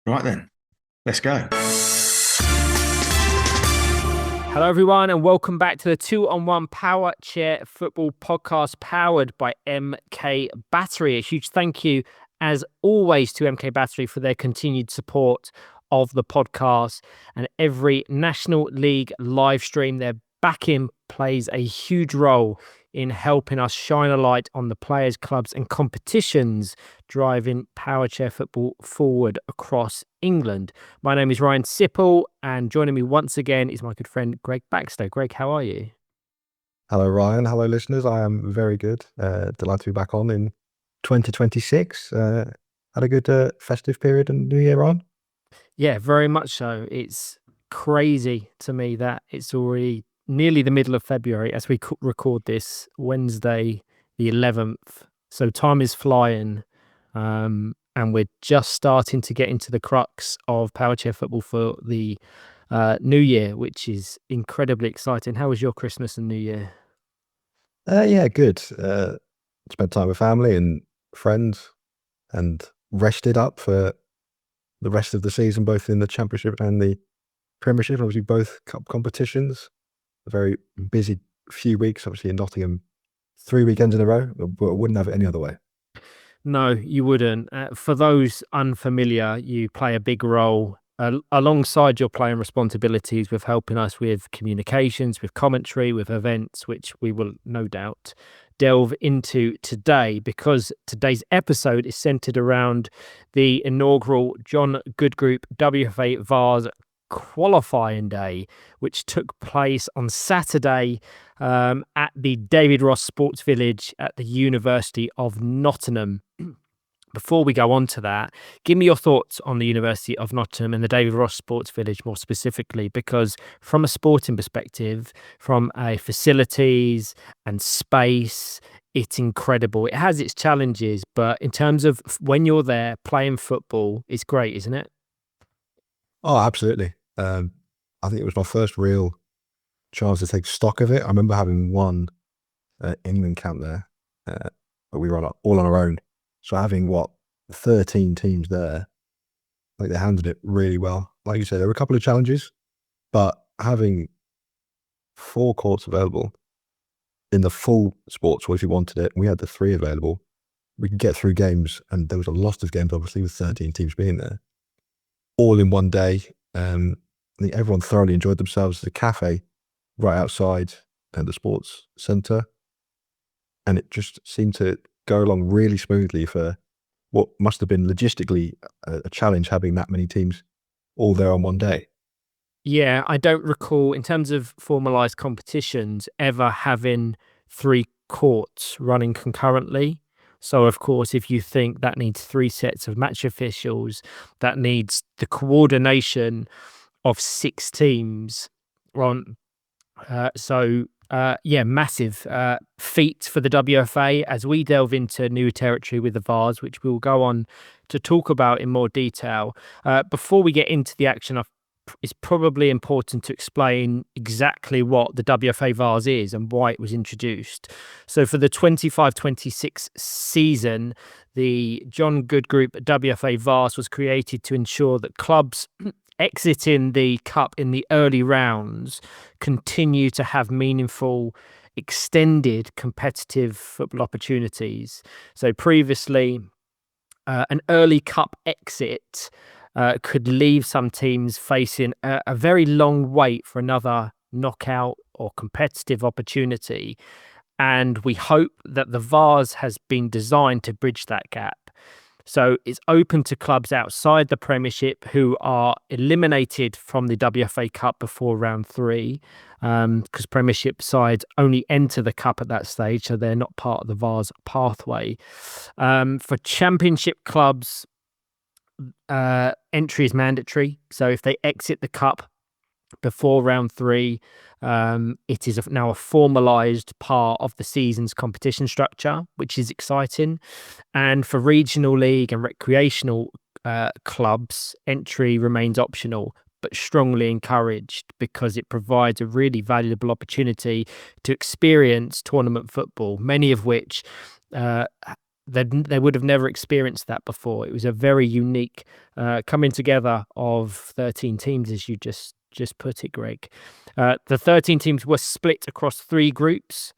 Right then, let's go. Hello, everyone, and welcome back to the 2-on-1 Powerchair Football Podcast powered by MK Battery. A huge thank you, as always, to MK Battery for their continued support of the podcast and every National League live stream. Their backing plays a huge role in helping us shine a light on the players, clubs, and competitions driving Powerchair football forward across England. My name is Ryan Sipple, and joining me once again is my good friend Gregg Baxter. Greg, how are you? Hello, Ryan. Hello, listeners. I am very good. Delighted to be back on in 2026. Had a good festive period and New Year on. Yeah, very much so. It's crazy to me that it's already nearly the middle of February as we record this Wednesday, the 11th. So time is flying, and we're just starting to get into the crux of Powerchair football for the New Year, which is incredibly exciting. How was your Christmas and New Year? Yeah, good. Spent time with family and friends and rested up for the rest of the season, both in the Championship and the Premiership. Obviously, both cup competitions. A very busy few weeks, obviously, in Nottingham. 3 weekends in a row, but I wouldn't have it any other way. No, you wouldn't. For those unfamiliar, you play a big role alongside your playing responsibilities with helping us with communications, with commentary, with events, which we will no doubt delve into today, because today's episode is centered around the inaugural John Good Group WFA Vase qualifying day, which took place on Saturday at the David Ross Sports Village at the University of Nottingham. Before we go on to that, give me your thoughts on the University of Nottingham and the David Ross Sports Village more specifically, because from a sporting perspective, from a facilities and space, it's incredible. It has its challenges, but in terms of when you're there playing football, it's great, isn't it? Oh, absolutely. I think it was my first real chance to take stock of it. I remember having one England camp there, but we were all on our own. So having 13 teams there, like they handled it really well. Like you said, there were a couple of challenges, but having 4 courts available in the full sports, or if you wanted it, we had the 3 available. We could get through games, and there was a lot of games, obviously, with 13 teams being there, all in one day. I think everyone thoroughly enjoyed themselves. The cafe right outside the sports centre, and it just seemed to go along really smoothly for what must have been logistically a challenge, having that many teams all there on one day. Yeah, I don't recall, in terms of formalised competitions, ever having 3 courts running concurrently. So, of course, if you think that needs 3 sets of match officials, that needs the coordination of 6 teams. Massive feat for the WFA as we delve into new territory with the Vase, which we'll go on to talk about in more detail. Before we get into the action, it's probably important to explain exactly what the WFA Vase is and why it was introduced. So for the 25-26 season, the John Good Group WFA Vase was created to ensure that clubs exiting the cup in the early rounds continue to have meaningful, extended competitive football opportunities. So previously, an early cup exit could leave some teams facing a very long wait for another knockout or competitive opportunity. And we hope that the Vase has been designed to bridge that gap. So it's open to clubs outside the Premiership who are eliminated from the WFA Cup before round 3, because Premiership sides only enter the Cup at that stage, so they're not part of the Vase pathway. For Championship clubs, entry is mandatory. So if they exit the Cup before round 3, it is now a formalised part of the season's competition structure, which is exciting. And for regional league and recreational clubs, entry remains optional, but strongly encouraged, because it provides a really valuable opportunity to experience tournament football, many of which they would have never experienced that before. It was a very unique coming together of 13 teams, as you just put it, Greg. The 13 teams were split across 3 groups,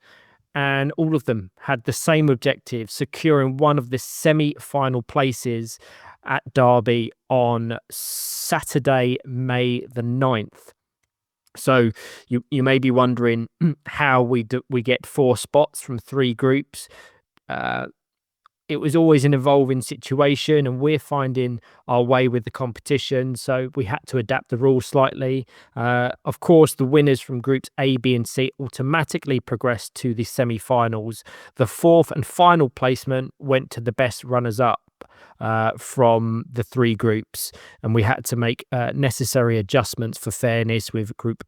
and all of them had the same objective, securing one of the semi-final places at Derby on Saturday, May the 9th. So you may be wondering how we get 4 spots from 3 groups. It was always an evolving situation, and we're finding our way with the competition, so we had to adapt the rules slightly. Of course, the winners from groups A, B, and C automatically progressed to the semi-finals. The 4th and final placement went to the best runners-up from the 3 groups, and we had to make necessary adjustments for fairness, with group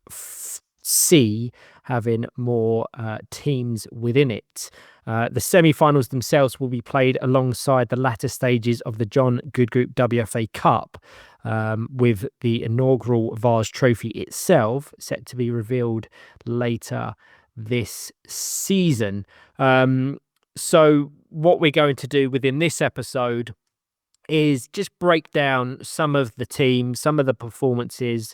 C having more teams within it. The semi-finals themselves will be played alongside the latter stages of the John Good Group WFA Cup, with the inaugural Vase trophy itself set to be revealed later this season. So what we're going to do within this episode is just break down some of the teams, some of the performances,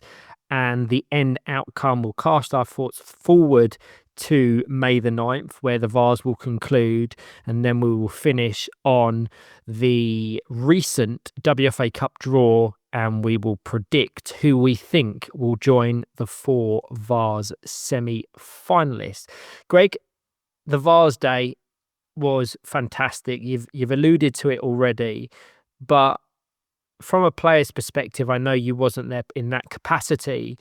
and the end outcome. We'll cast our thoughts forward to May the 9th, where the Vase will conclude, and then we will finish on the recent WFA Cup draw, and we will predict who we think will join the 4 Vase semi-finalists. Greg, the Vase Day was fantastic. You've alluded to it already, but from a player's perspective, I know you wasn't there in that capacity.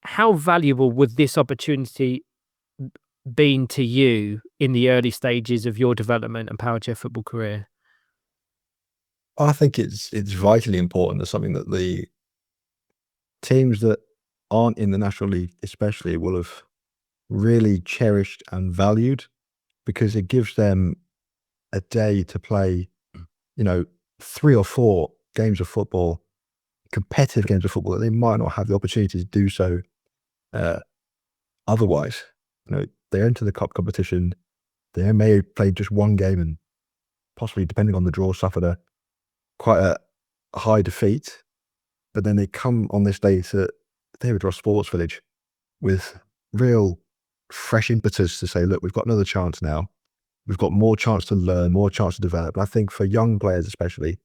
How valuable would this opportunity been to you in the early stages of your development and Powerchair football career? I think it's vitally important. It's something that the teams that aren't in the National League especially will have really cherished and valued, because it gives them a day to play, 3 or 4 games of football, competitive games of football, that they might not have the opportunity to do so otherwise. They enter the cup competition, they may have played just 1 game and possibly, depending on the draw, suffered quite a high defeat, but then they come on this day to David Ross Sports Village with real fresh impetus to say, look, we've got another chance now. We've got more chance to learn, more chance to develop. And I think for young players especially,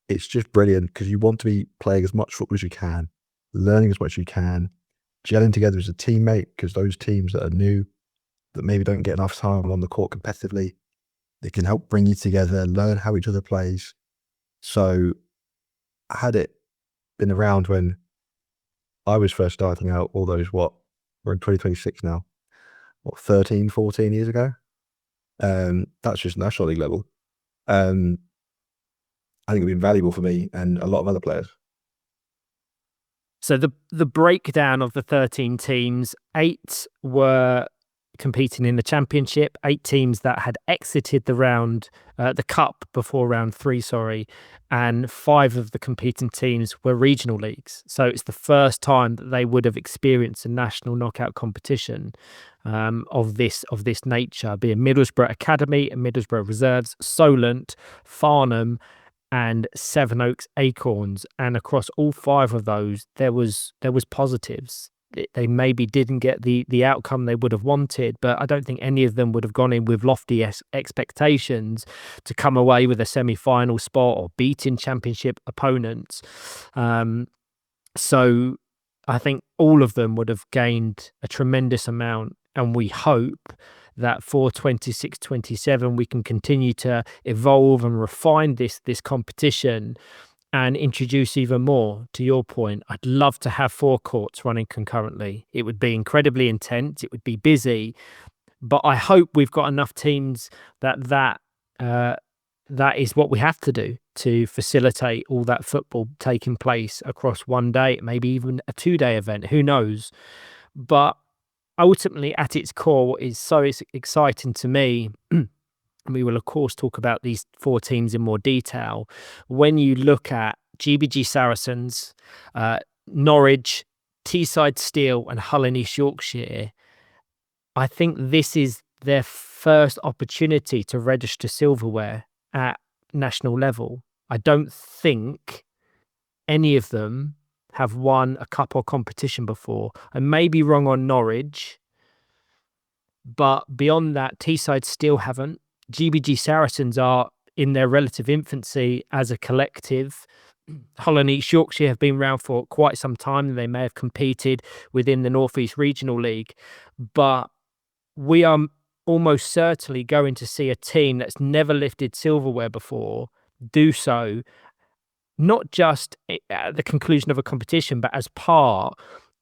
it's just brilliant, because you want to be playing as much football as you can, learning as much as you can, gelling together as a teammate, because those teams that are new, that maybe don't get enough time on the court competitively, they can help bring you together, learn how each other plays. So had it been around when I was first starting out, all those, we're in 2026 now, 13, 14 years ago? That's just National League level. I think it'd been valuable for me and a lot of other players. So the breakdown of the 13 teams, 8 were competing in the championship, 8 teams that had exited the cup before round 3, and 5 of the competing teams were regional leagues. So it's the first time that they would have experienced a national knockout competition of this nature, being Middlesbrough Academy and Middlesbrough Reserves, Solent, Farnham, and Sevenoaks Acorns. And across all 5 of those, there was positives. They maybe didn't get the outcome they would have wanted, but I don't think any of them would have gone in with lofty expectations to come away with a semi-final spot or beating championship opponents. So I think all of them would have gained a tremendous amount, and we hope that for 26-27 we can continue to evolve and refine this competition and introduce even more. To your point, I'd love to have 4 courts running concurrently. It would be incredibly intense, it would be busy, but I hope we've got enough teams that is what we have to do to facilitate all that football taking place across one day, maybe even a 2-day event, who knows. But ultimately, at its core, what is so exciting to me, and we will of course talk about these 4 teams in more detail, when you look at GBG Saracens, Norwich, Teesside Steel and Hull in East Yorkshire, I think this is their first opportunity to register silverware at national level. I don't think any of them have won a cup or competition before. I may be wrong on Norwich, but beyond that, Teesside still haven't. GBG Saracens are in their relative infancy as a collective. Hull and East Yorkshire have been around for quite some time, and they may have competed within the North East Regional League, but we are almost certainly going to see a team that's never lifted silverware before do so, not just at the conclusion of a competition, but as part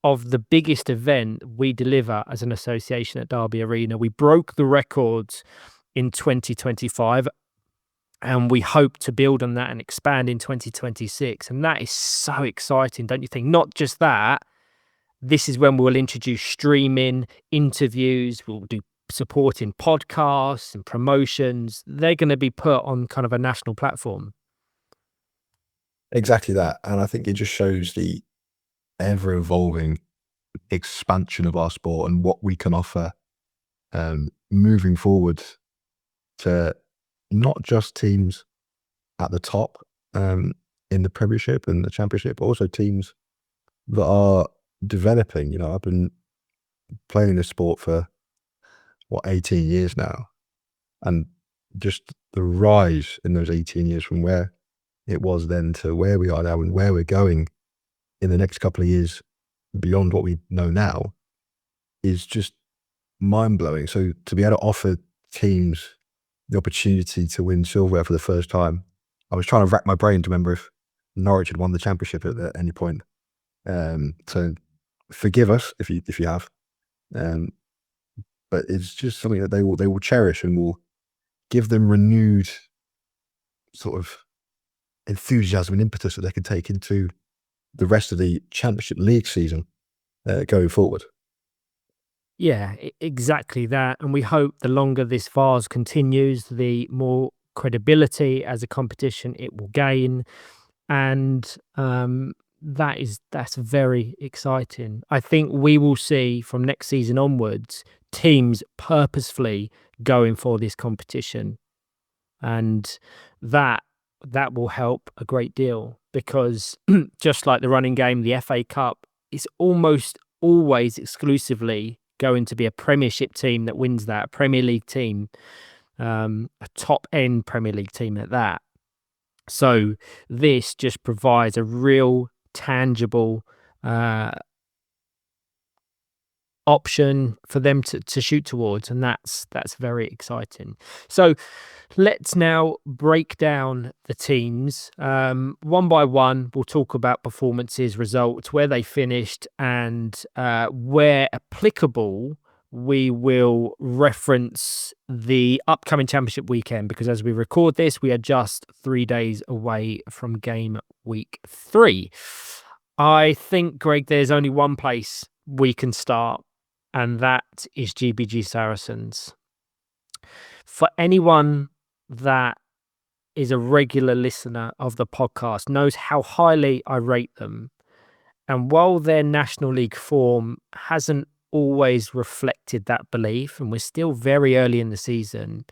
of the biggest event we deliver as an association at Derby Arena. We broke the records in 2025, and we hope to build on that and expand in 2026. And that is so exciting, don't you think? Not just that, this is when we'll introduce streaming, interviews, we'll do supporting podcasts and promotions. They're going to be put on kind of a national platform. Exactly that. And I think it just shows the ever-evolving expansion of our sport and what we can offer moving forward to not just teams at the top in the Premiership and the Championship, but also teams that are developing. You know, I've been playing this sport for 18 years now, and just the rise in those 18 years from where it was then to where we are now and where we're going in the next couple of years beyond what we know now is just mind-blowing. So to be able to offer teams the opportunity to win silverware for the first time, I was trying to rack my brain to remember if Norwich had won the Championship at any point. So forgive us if you have, but it's just something that they will cherish and will give them renewed sort of enthusiasm and impetus that they can take into the rest of the Championship League season going forward. Yeah, exactly that. And we hope the longer this Vase continues, the more credibility as a competition it will gain. And that's very exciting. I think we will see from next season onwards teams purposefully going for this competition, and that will help a great deal, because just like the running game, the FA Cup is almost always exclusively going to be a Premiership team that wins that, a Premier League team, a top end Premier League team at that. So this just provides a real tangible option for them to shoot towards, and that's very exciting. So let's now break down the teams one by one. We'll talk about performances, results, where they finished, and where applicable we will reference the upcoming Championship weekend, because as we record this, we are just 3 days away from game week 3. I think, Greg, there's only one place we can start, and that is GBG Saracens. For anyone that is a regular listener of the podcast knows how highly I rate them. And while their National League form hasn't always reflected that belief, and we're still very early in the season,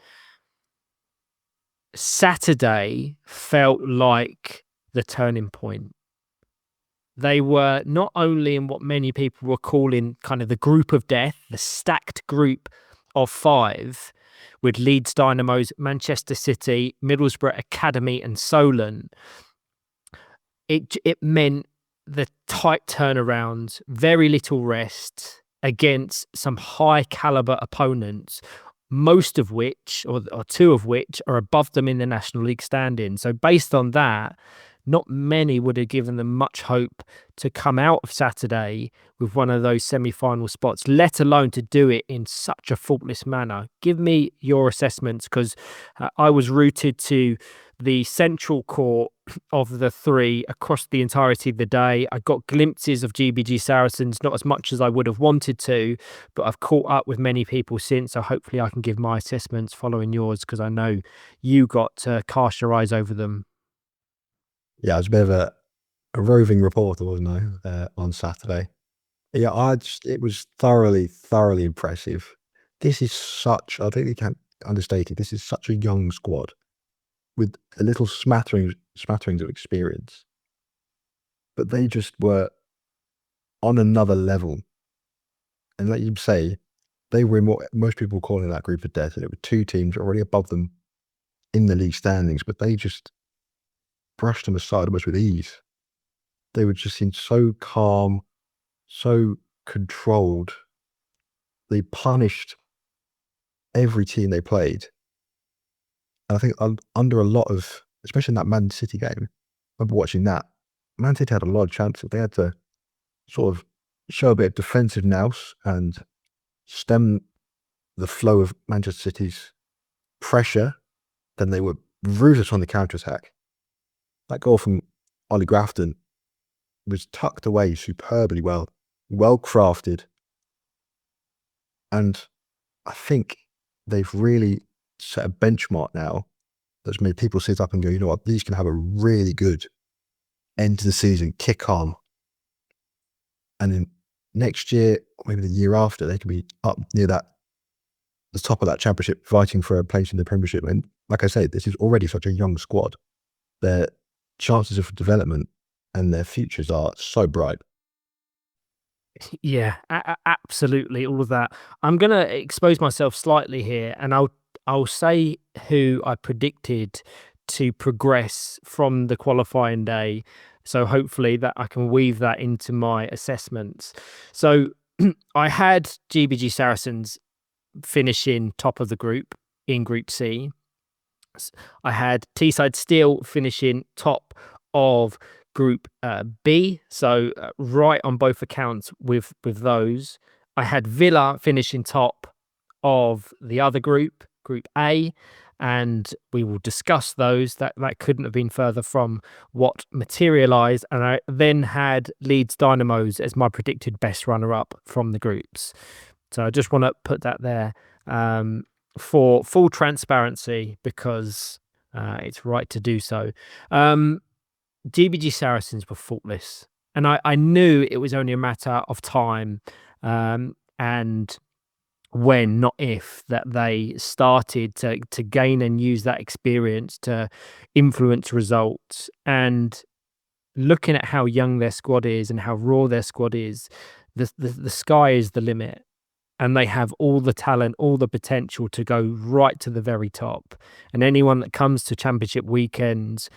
Saturday felt like the turning point. They were not only in what many people were calling kind of the group of death, the stacked group of 5, with Leeds Dynamos, Manchester City, Middlesbrough Academy and Solent. It meant the tight turnarounds, very little rest against some high caliber opponents, most of which, or 2 of which, are above them in the National League standing. So based on that, not many would have given them much hope to come out of Saturday with one of those semi-final spots, let alone to do it in such a faultless manner. Give me your assessments, because I was rooted to the central court of the 3 across the entirety of the day. I got glimpses of GBG Saracens, not as much as I would have wanted to, but I've caught up with many people since, so hopefully I can give my assessments following yours, because I know you got to cast your eyes over them. Yeah, I was a bit of a roving reporter, wasn't I, on Saturday? Yeah, it was thoroughly impressive this is such, I think you can't understate it, this is such a young squad with a little smatterings of experience. But they just were on another level. And like you say, they were in what most people call in that group of death, and it were two teams already above them in the league standings, but they just brushed them aside almost with ease. They would just seem so calm, so controlled. They punished every team they played. And I think under a lot of, especially in that Man City game, I remember watching that, Man City had a lot of chances. They had to sort of show a bit of defensive nous and stem the flow of Manchester City's pressure. Then they were ruthless on the counter-attack. That goal from Ollie Grafton was tucked away superbly well crafted. And I think they've really set a benchmark now that's made people sit up and go, you know what, these can have a really good end to the season, kick on. And then next year, or maybe the year after, they can be up near the top of that championship, fighting for a place in the Premiership. And like I say, this is already such a young squad. Their chances of development and their futures are so bright. Yeah, absolutely, all of that. I'm going to expose myself slightly here, and I'll say who I predicted to progress from the qualifying day. So hopefully that I can weave that into my assessments. So I had GBG Saracens finishing top of the group in Group C. I had Teesside Steel finishing top of Group B, so right on both accounts with those. I had Villa finishing top of the other group, Group A, and we will discuss those. That couldn't have been further from what materialised. And I then had Leeds Dynamos as my predicted best runner-up from the groups. So I just want to put that there for full transparency, because it's right to do so. GBG Saracens were faultless, and I knew it was only a matter of time and when, not if, that they started to gain and use that experience to influence results. And looking at how young their squad is and how raw their squad is, the sky is the limit. And they have all the talent, all the potential to go right to the very top. And anyone that comes to championship weekends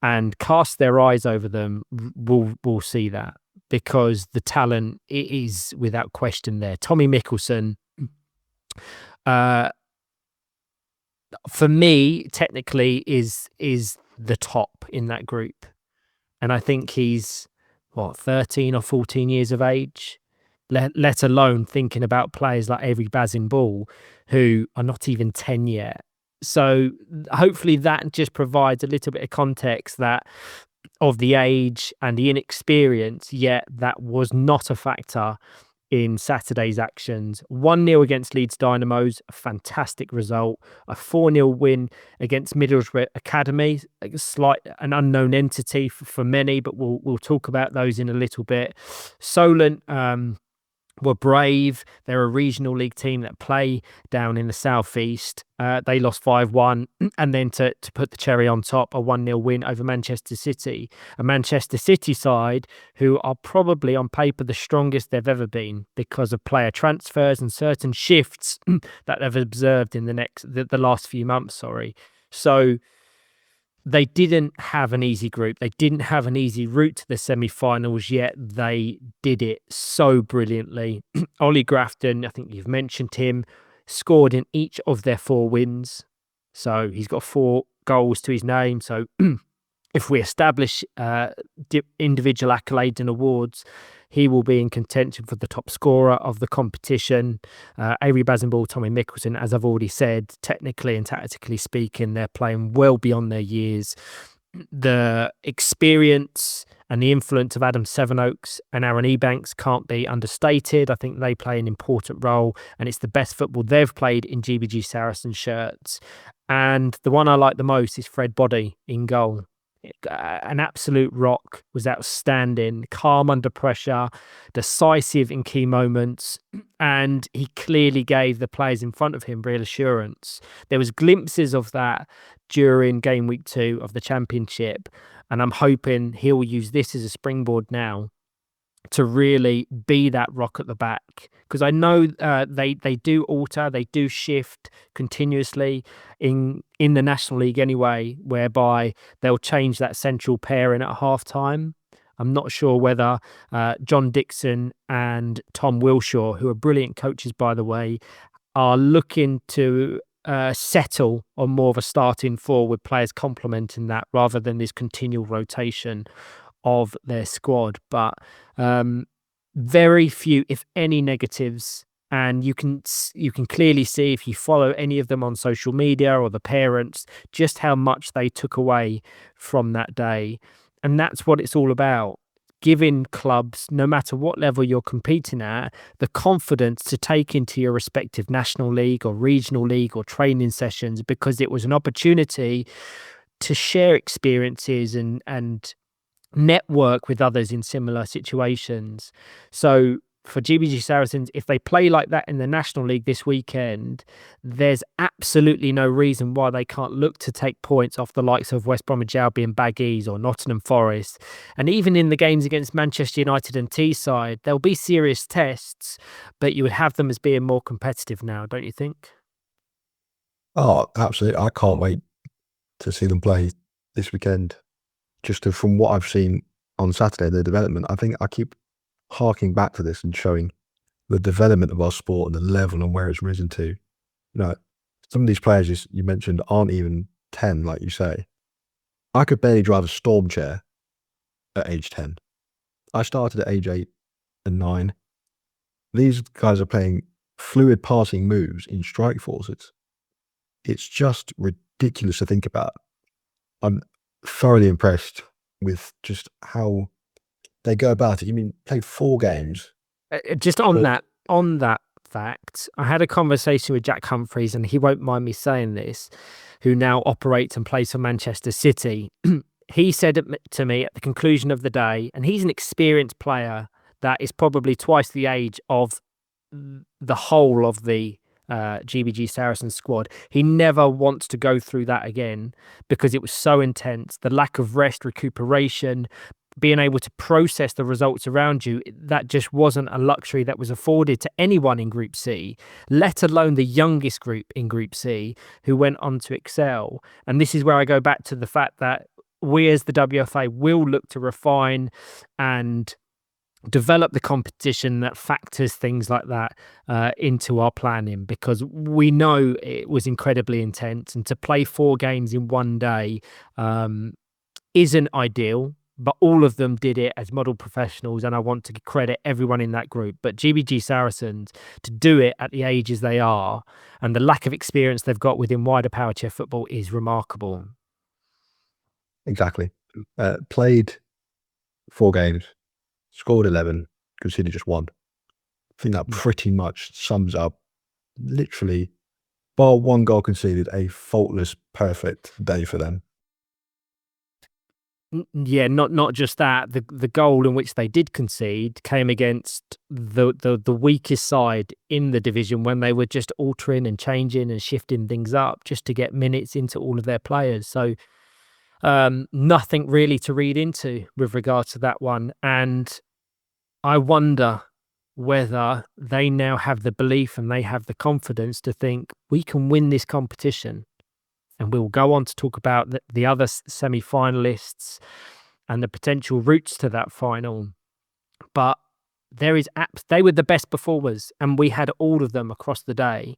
and cast their eyes over them will see that, because the talent is without question there. Tommy Mickelson, for me, technically is the top in that group. And I think he's, 13 or 14 years of age, let alone thinking about players like Avery Bazin-Ball, who are not even 10 yet. So hopefully that just provides a little bit of context that of the age and the inexperience, yet that was not a factor in Saturday's actions. 1-0 against Leeds Dynamos, a fantastic result. A 4-0 win against Middlesbrough Academy, an unknown entity for many, but we'll talk about those in a little bit. Solent were brave. They're a regional league team that play down in the southeast. They lost 5-1, and then to put the cherry on top, a 1-0 win over Manchester City, a Manchester City side who are probably on paper the strongest they've ever been because of player transfers and certain shifts that they've observed in the last few months. So they didn't have an easy group. They didn't have an easy route to the semi-finals, yet they did it so brilliantly. Ollie Grafton, I think you've mentioned him, scored in each of their 4 wins. So he's got 4 goals to his name. So if we establish individual accolades and awards, he will be in contention for the top scorer of the competition. Avery Bazin-Ball, Tommy Mickelson, as I've already said, technically and tactically speaking, they're playing well beyond their years. The experience and the influence of Adam Sevenoaks and Aaron Ebanks can't be understated. I think they play an important role, and it's the best football they've played in GBG Saracen shirts. And the one I like the most is Fred Boddy in goal. An absolute rock, was outstanding, calm under pressure, decisive in key moments, and he clearly gave the players in front of him real assurance. There was glimpses of that during game week 2 of the championship, and I'm hoping he'll use this as a springboard now to really be that rock at the back, because I know they do alter, they do shift continuously in the National League anyway, whereby they'll change that central pairing at half time. I'm not sure whether John Dixon and Tom Wilshaw, who are brilliant coaches by the way, are looking to settle on more of a starting four with players complementing that rather than this continual rotation of their squad. But very few, if any, negatives, and you can clearly see if you follow any of them on social media or the parents just how much they took away from that day. And that's what it's all about, giving clubs, no matter what level you're competing at, the confidence to take into your respective national league or regional league or training sessions, because it was an opportunity to share experiences and network with others in similar situations. So for GBG Saracens, if they play like that in the National League this weekend, there's absolutely no reason why they can't look to take points off the likes of West Bromwich Albion, Baggies or Nottingham Forest. And even in the games against Manchester United and Teesside, there'll be serious tests, but you would have them as being more competitive now, don't you think? Oh, absolutely. I can't wait to see them play this weekend. Just from what I've seen on Saturday, the development, I think I keep harking back to this and showing the development of our sport and the level and where it's risen to. You know, some of these players you mentioned aren't even 10, like you say. I could barely drive a storm chair at age 10. I started at age 8 and 9. These guys are playing fluid passing moves in strike forces. It's just ridiculous to think about. I'm thoroughly impressed with just how they go about it. You mean played 4 games? Just on that fact, I had a conversation with Jack Humphreys, and he won't mind me saying this, who now operates and plays for Manchester City. He said to me at the conclusion of the day, and he's an experienced player that is probably twice the age of the whole of the GBG Saracens squad. He never wants to go through that again because it was so intense. The lack of rest, recuperation, being able to process the results around you, that just wasn't a luxury that was afforded to anyone in Group C, let alone the youngest group in Group C who went on to excel. And this is where I go back to the fact that we as the WFA will look to refine and develop the competition that factors things like that into our planning, because we know it was incredibly intense, and to play 4 games in one day isn't ideal, but all of them did it as model professionals, and I want to credit everyone in that group. But GBG Saracens, to do it at the ages they are and the lack of experience they've got within wider Powerchair football is remarkable. Exactly. Played 4 games, scored 11, conceded just 1. I think that pretty much sums up, literally, bar 1 goal conceded, a faultless, perfect day for them. Yeah, not just that. The goal in which they did concede came against the weakest side in the division, when they were just altering and changing and shifting things up just to get minutes into all of their players. So nothing really to read into with regard to that one. And I wonder whether they now have the belief and they have the confidence to think we can win this competition. And we'll go on to talk about the other semi-finalists and the potential routes to that final. But they were the best performers, and we had all of them across the day.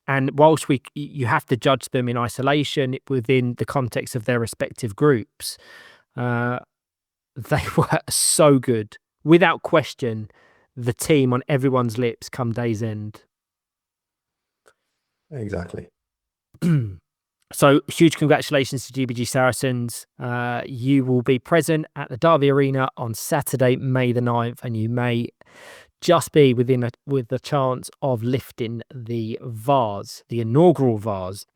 And whilst you have to judge them in isolation within the context of their respective groups, they were so good. Without question, the team on everyone's lips come day's end. Exactly. So huge congratulations to GBG Saracens. You will be present at the Derby Arena on Saturday, May the 9th, and you may just be with the chance of lifting the vase, the inaugural vase.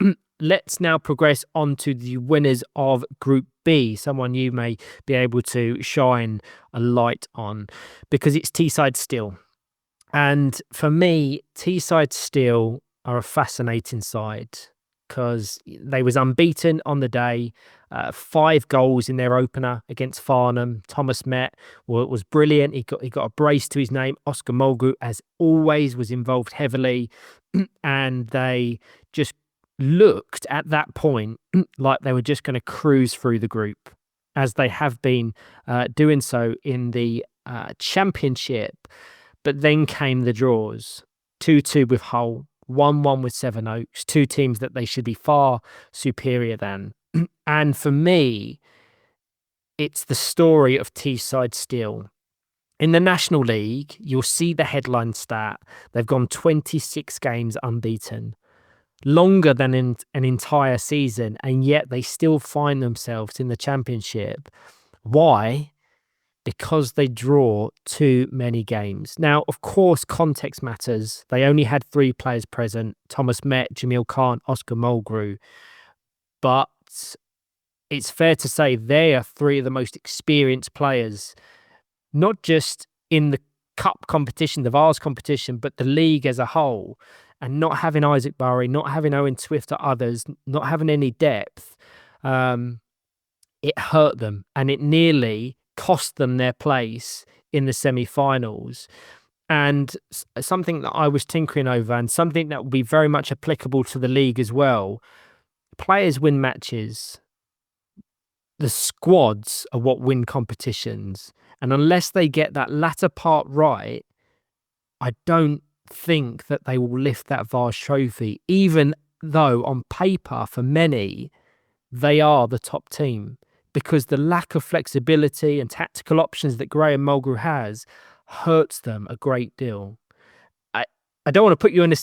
Let's now progress on to the winners of Group be someone you may be able to shine a light on, because it's Teesside Steel. And for me, Teesside Steel are a fascinating side because they was unbeaten on the day, 5 goals in their opener against Farnham. Thomas Met was brilliant. He got a brace to his name. Oscar Mulgrew, as always, was involved heavily. And they just looked at that point like they were just going to cruise through the group, as they have been doing so in the Championship. But then came the draws, 2-2 with Hull, 1-1 with Sevenoaks, 2 teams that they should be far superior than. And for me, it's the story of Teesside Steel. In the National League, you'll see the headline stat. They've gone 26 games unbeaten, longer than an entire season, and yet they still find themselves in the Championship. Why? Because they draw too many games. Now, of course, context matters. They only had 3 players present: Thomas Met, Jamil Khan, Oscar Mulgrew. But it's fair to say they are 3 of the most experienced players, not just in the cup competition, the Vase competition, but the league as a whole. And not having Isaac Burry, not having Owen Swift or others, not having any depth, it hurt them, and it nearly cost them their place in the semi-finals. And something that I was tinkering over, and something that will be very much applicable to the league as well: players win matches. The squads are what win competitions. And unless they get that latter part right, I don't think that they will lift that Vase trophy, even though on paper, for many, they are the top team. Because the lack of flexibility and tactical options that Graham Mulgrew has hurts them a great deal. I don't want to put you in a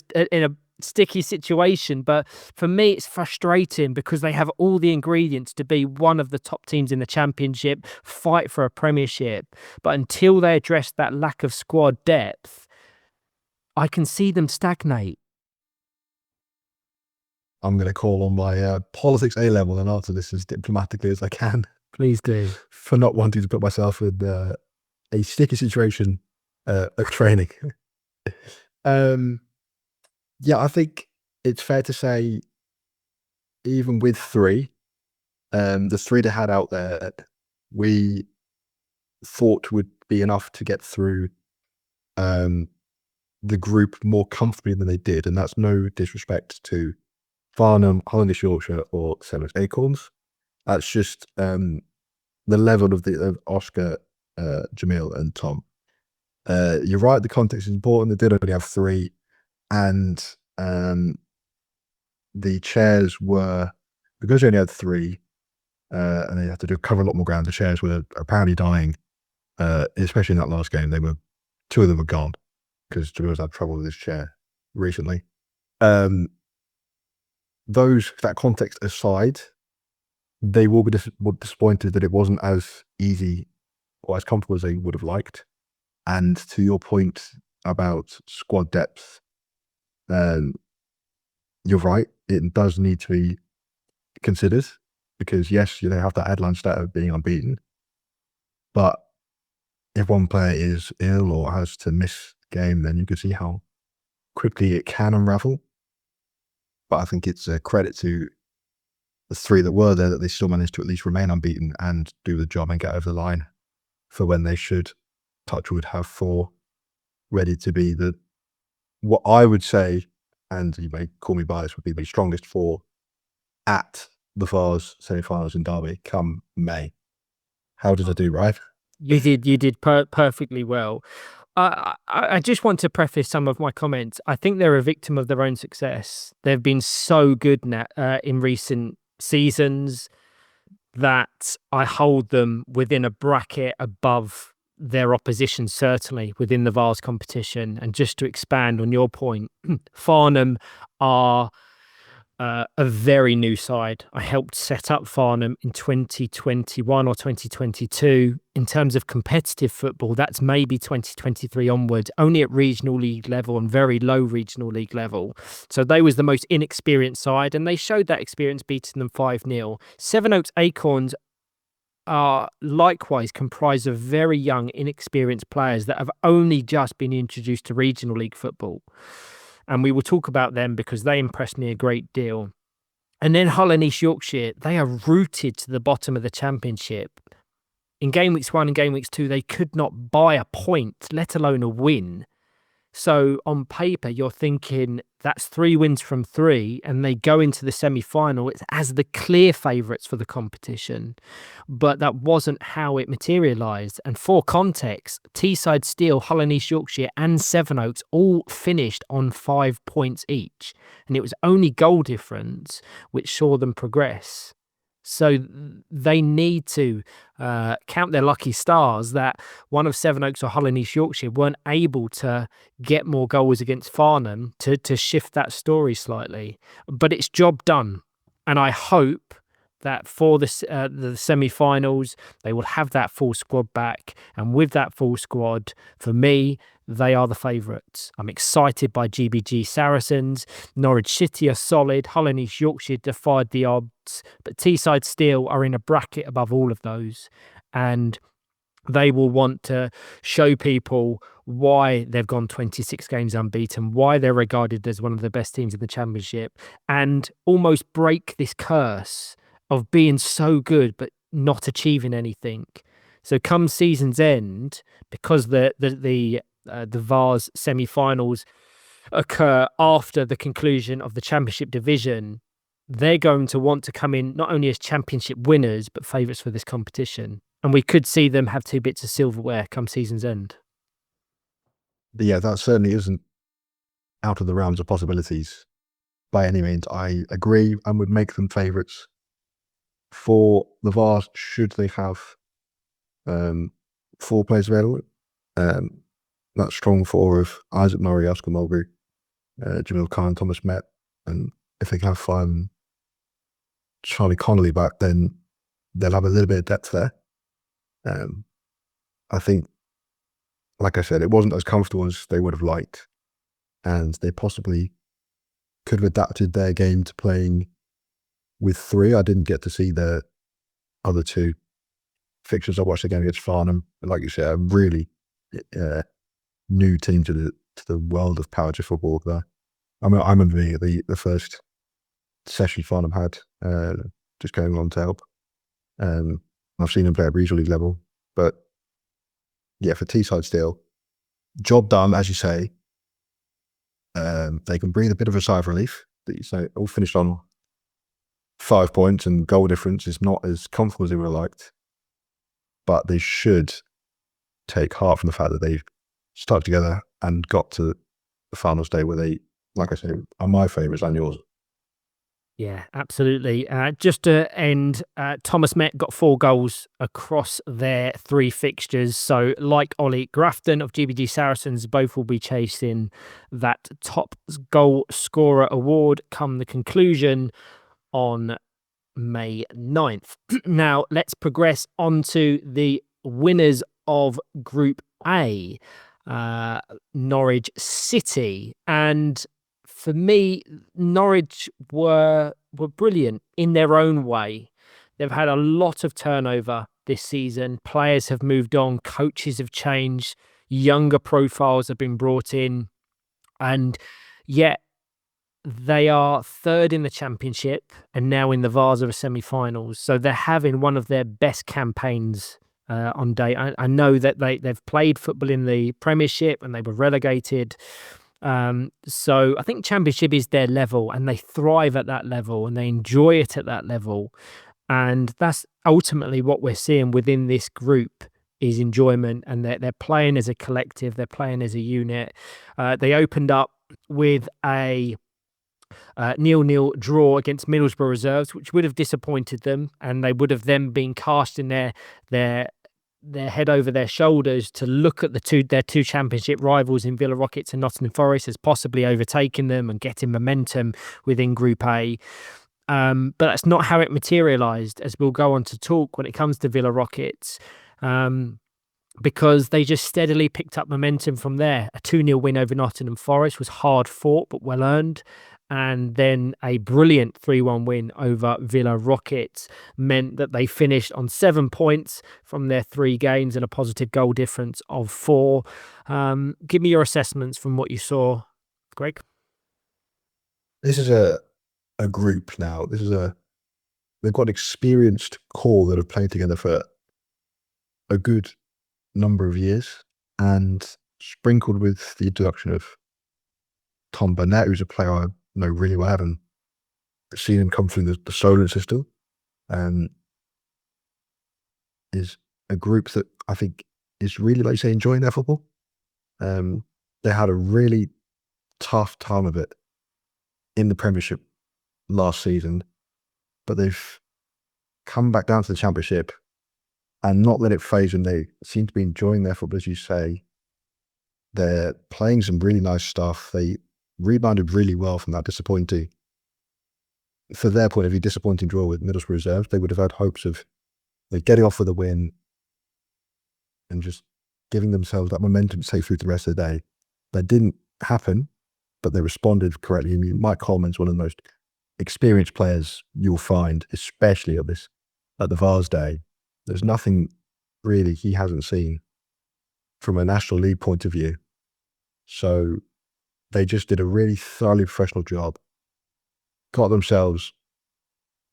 sticky situation, but for me, it's frustrating because they have all the ingredients to be one of the top teams in the Championship, fight for a Premiership. But until they address that lack of squad depth, I can see them stagnate. I'm going to call on my politics A-level and answer this as diplomatically as I can. Please do. For not wanting to put myself in a sticky situation of training. Yeah, I think it's fair to say, even with 3, the 3 they had out there, we thought would be enough to get through the group more comfortably than they did. And that's no disrespect to Farnham, Holland Yorkshire, or Sevenoaks Acorns. That's just the level of Oscar, Jamil, and Tom. You're right, the context is important. They did only have 3, and the chairs were, because they only had 3, and they had to cover a lot more ground. The chairs were apparently dying, especially in that last game. 2 of them were gone because Jamil's had trouble with his chair recently. That context aside, they will be disappointed that it wasn't as easy or as comfortable as they would have liked. And to your point about squad depth, you're right, it does need to be considered, because yes, they have that headline stat of being unbeaten, but if one player is ill or has to miss the game, then you can see how quickly it can unravel. But I think it's a credit to the 3 that were there that they still managed to at least remain unbeaten and do the job and get over the line for when they should, touch wood, have 4 ready to be what I would say, and you may call me biased, would be the strongest 4 at the Vase semi-finals in Derby come May. How did I do, right? You did perfectly well. I just want to preface some of my comments. I think they're a victim of their own success. They've been so good in recent seasons that I hold them within a bracket above their opposition, certainly within the Vase competition. And just to expand on your point, Farnham are a very new side. I helped set up Farnham in 2021 or 2022. In terms of competitive football, that's maybe 2023 onwards, only at regional league level and very low regional league level. So they was the most inexperienced side, and they showed that experience, beating them 5-0. Sevenoaks Acorns are likewise comprised of very young, inexperienced players that have only just been introduced to regional league football. And we will talk about them because they impressed me a great deal. And then Hull and East Yorkshire, they are rooted to the bottom of the Championship. In game weeks 1 and game weeks 2, they could not buy a point, let alone a win. So on paper, you're thinking that's 3 wins from 3, and they go into the semi-final as the clear favourites for the competition. But that wasn't how it materialised. And for context, Teesside Steel, Hull and East Yorkshire and Sevenoaks all finished on 5 points each. And it was only goal difference which saw them progress. So they need to count their lucky stars that one of Sevenoaks or Hull and East Yorkshire weren't able to get more goals against Farnham to shift that story slightly. But it's job done. And I hope that for the semi-finals, they will have that full squad back. And with that full squad, for me, they are the favourites. I'm excited by GBG Saracens. Norwich City are solid. Hull and East Yorkshire defied the odds. But Teesside Steel are in a bracket above all of those. And they will want to show people why they've gone 26 games unbeaten, why they're regarded as one of the best teams in the Championship, and almost break this curse of being so good but not achieving anything. So come season's end, because the Vase semi-finals occur after the conclusion of the Championship division, they're going to want to come in not only as Championship winners but favourites for this competition. And we could see them have 2 bits of silverware come season's end. Yeah, that certainly isn't out of the realms of possibilities by any means. I agree and would make them favourites. For the Vase, should they have 4 players available, that strong 4 of Isaac Murray, Oscar Mulgrew, Jamil Khan, Thomas Met, and if they can have Charlie Connolly back, then they'll have a little bit of depth there. I think, like I said, it wasn't as comfortable as they would have liked, and they possibly could have adapted their game to playing with 3. I didn't get to see the other 2 fixtures. I watched the game against Farnham, but like you said, a really new team to the world of Powerchair football there. I remember the first session Farnham had, just going on to help. I've seen them play at regional league level, but yeah, for Teesside Steel, job done, as you say. They can breathe a bit of a sigh of relief that you say all finished on 5 points, and goal difference is not as comfortable as they would have liked, but they should take heart from the fact that they've stuck together and got to the final stage where they, like I say, are my favourites and yours. Yeah, absolutely. Just to end, Thomas Met got 4 goals across their 3 fixtures. So like Ollie Grafton of GBG Saracens, both will be chasing that top goal scorer award come the conclusion on May 9th. Now, let's progress on to the winners of Group A, Norwich City. And for me, Norwich were brilliant in their own way. They've had a lot of turnover this season. Players have moved on. Coaches have changed. Younger profiles have been brought in. And yet, they are 3rd in the Championship and now in the Vase of semi-finals. So they're having one of their best campaigns on date. I know that they've played football in the Premiership and they were relegated. So I think Championship is their level, and they thrive at that level and they enjoy it at that level. And that's ultimately what we're seeing within this group is enjoyment, and they're playing as a collective, they're playing as a unit. They opened up with a 0-0 draw against Middlesbrough reserves, which would have disappointed them, and they would have then been casting their head over their shoulders to look at their two Championship rivals in Villa Rockets and Nottingham Forest as possibly overtaking them and getting momentum within Group A. But that's not how it materialised, as we'll go on to talk when it comes to Villa Rockets, because they just steadily picked up momentum from there. A 2-0 win over Nottingham Forest was hard fought but well earned. and then a brilliant 3-1 win over Villa Rockets meant that they finished on 7 points from their 3 games and a positive goal difference of 4. Give me your assessments from what you saw, Greg. This is a group now. They've got an experienced core that have played together for a good number of years, and sprinkled with the introduction of Tom Burnett, who's a player I know really well. I haven't seen him come through the Solent system. Is a group that I think is really, like you say, enjoying their football. They had a really tough time of it in the Premiership last season, but they've come back down to the Championship and not let it phase them. They seem to be enjoying their football, as you say. They're playing some really nice stuff. They rebounded really well from that disappointing, for their point of view, disappointing draw with Middlesbrough reserves. They would have had hopes of getting off with a win and just giving themselves that momentum to take through the rest of the day. That didn't happen, but they responded correctly. I mean, Mike Coleman's one of the most experienced players you'll find, especially at the Vase Day. There's nothing really he hasn't seen from a National League point of view. So they just did a really thoroughly professional job, got themselves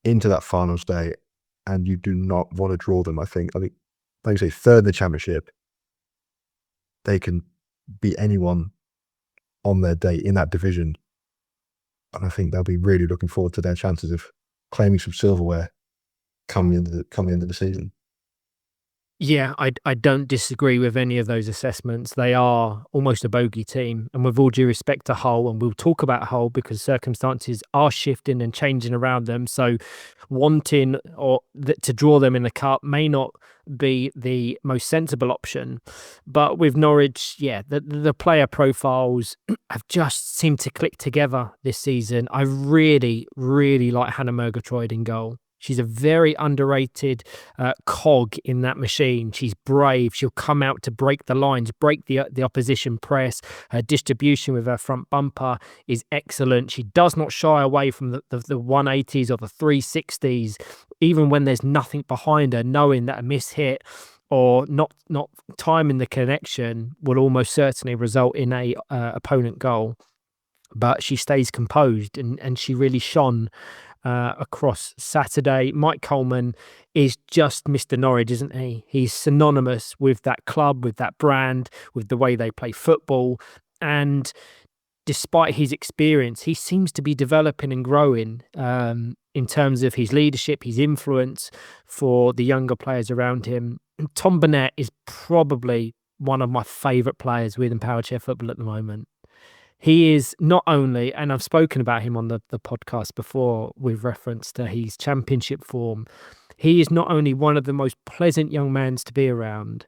into that finals day, and you do not want to draw them. I think, like you say, third in the Championship, they can beat anyone on their day in that division. And I think they'll be really looking forward to their chances of claiming some silverware coming into the season. Yeah, I don't disagree with any of those assessments. They are almost a bogey team, and with all due respect to Hull, and we'll talk about Hull because circumstances are shifting and changing around them. So wanting to draw them in the cup may not be the most sensible option. But with Norwich, yeah, the player profiles have just seemed to click together this season. I really, really like Hannah Murgatroyd in goal. She's a very underrated cog in that machine. She's brave. She'll come out to break the lines, break the opposition press. Her distribution with her front bumper is excellent. She does not shy away from the 180s or the 360s, even when there's nothing behind her, knowing that a miss hit or not timing the connection will almost certainly result in a opponent goal. But she stays composed, and she really shone across Saturday. Mike Coleman is just Mr. Norwich, isn't he? He's synonymous with that club, with that brand, with the way they play football. And despite his experience, he seems to be developing and growing in terms of his leadership, his influence for the younger players around him. Tom Burnett is probably one of my favourite players within Powerchair Football at the moment. He is not only, and I've spoken about him on the podcast before with reference to his Championship form, he is not only one of the most pleasant young men to be around,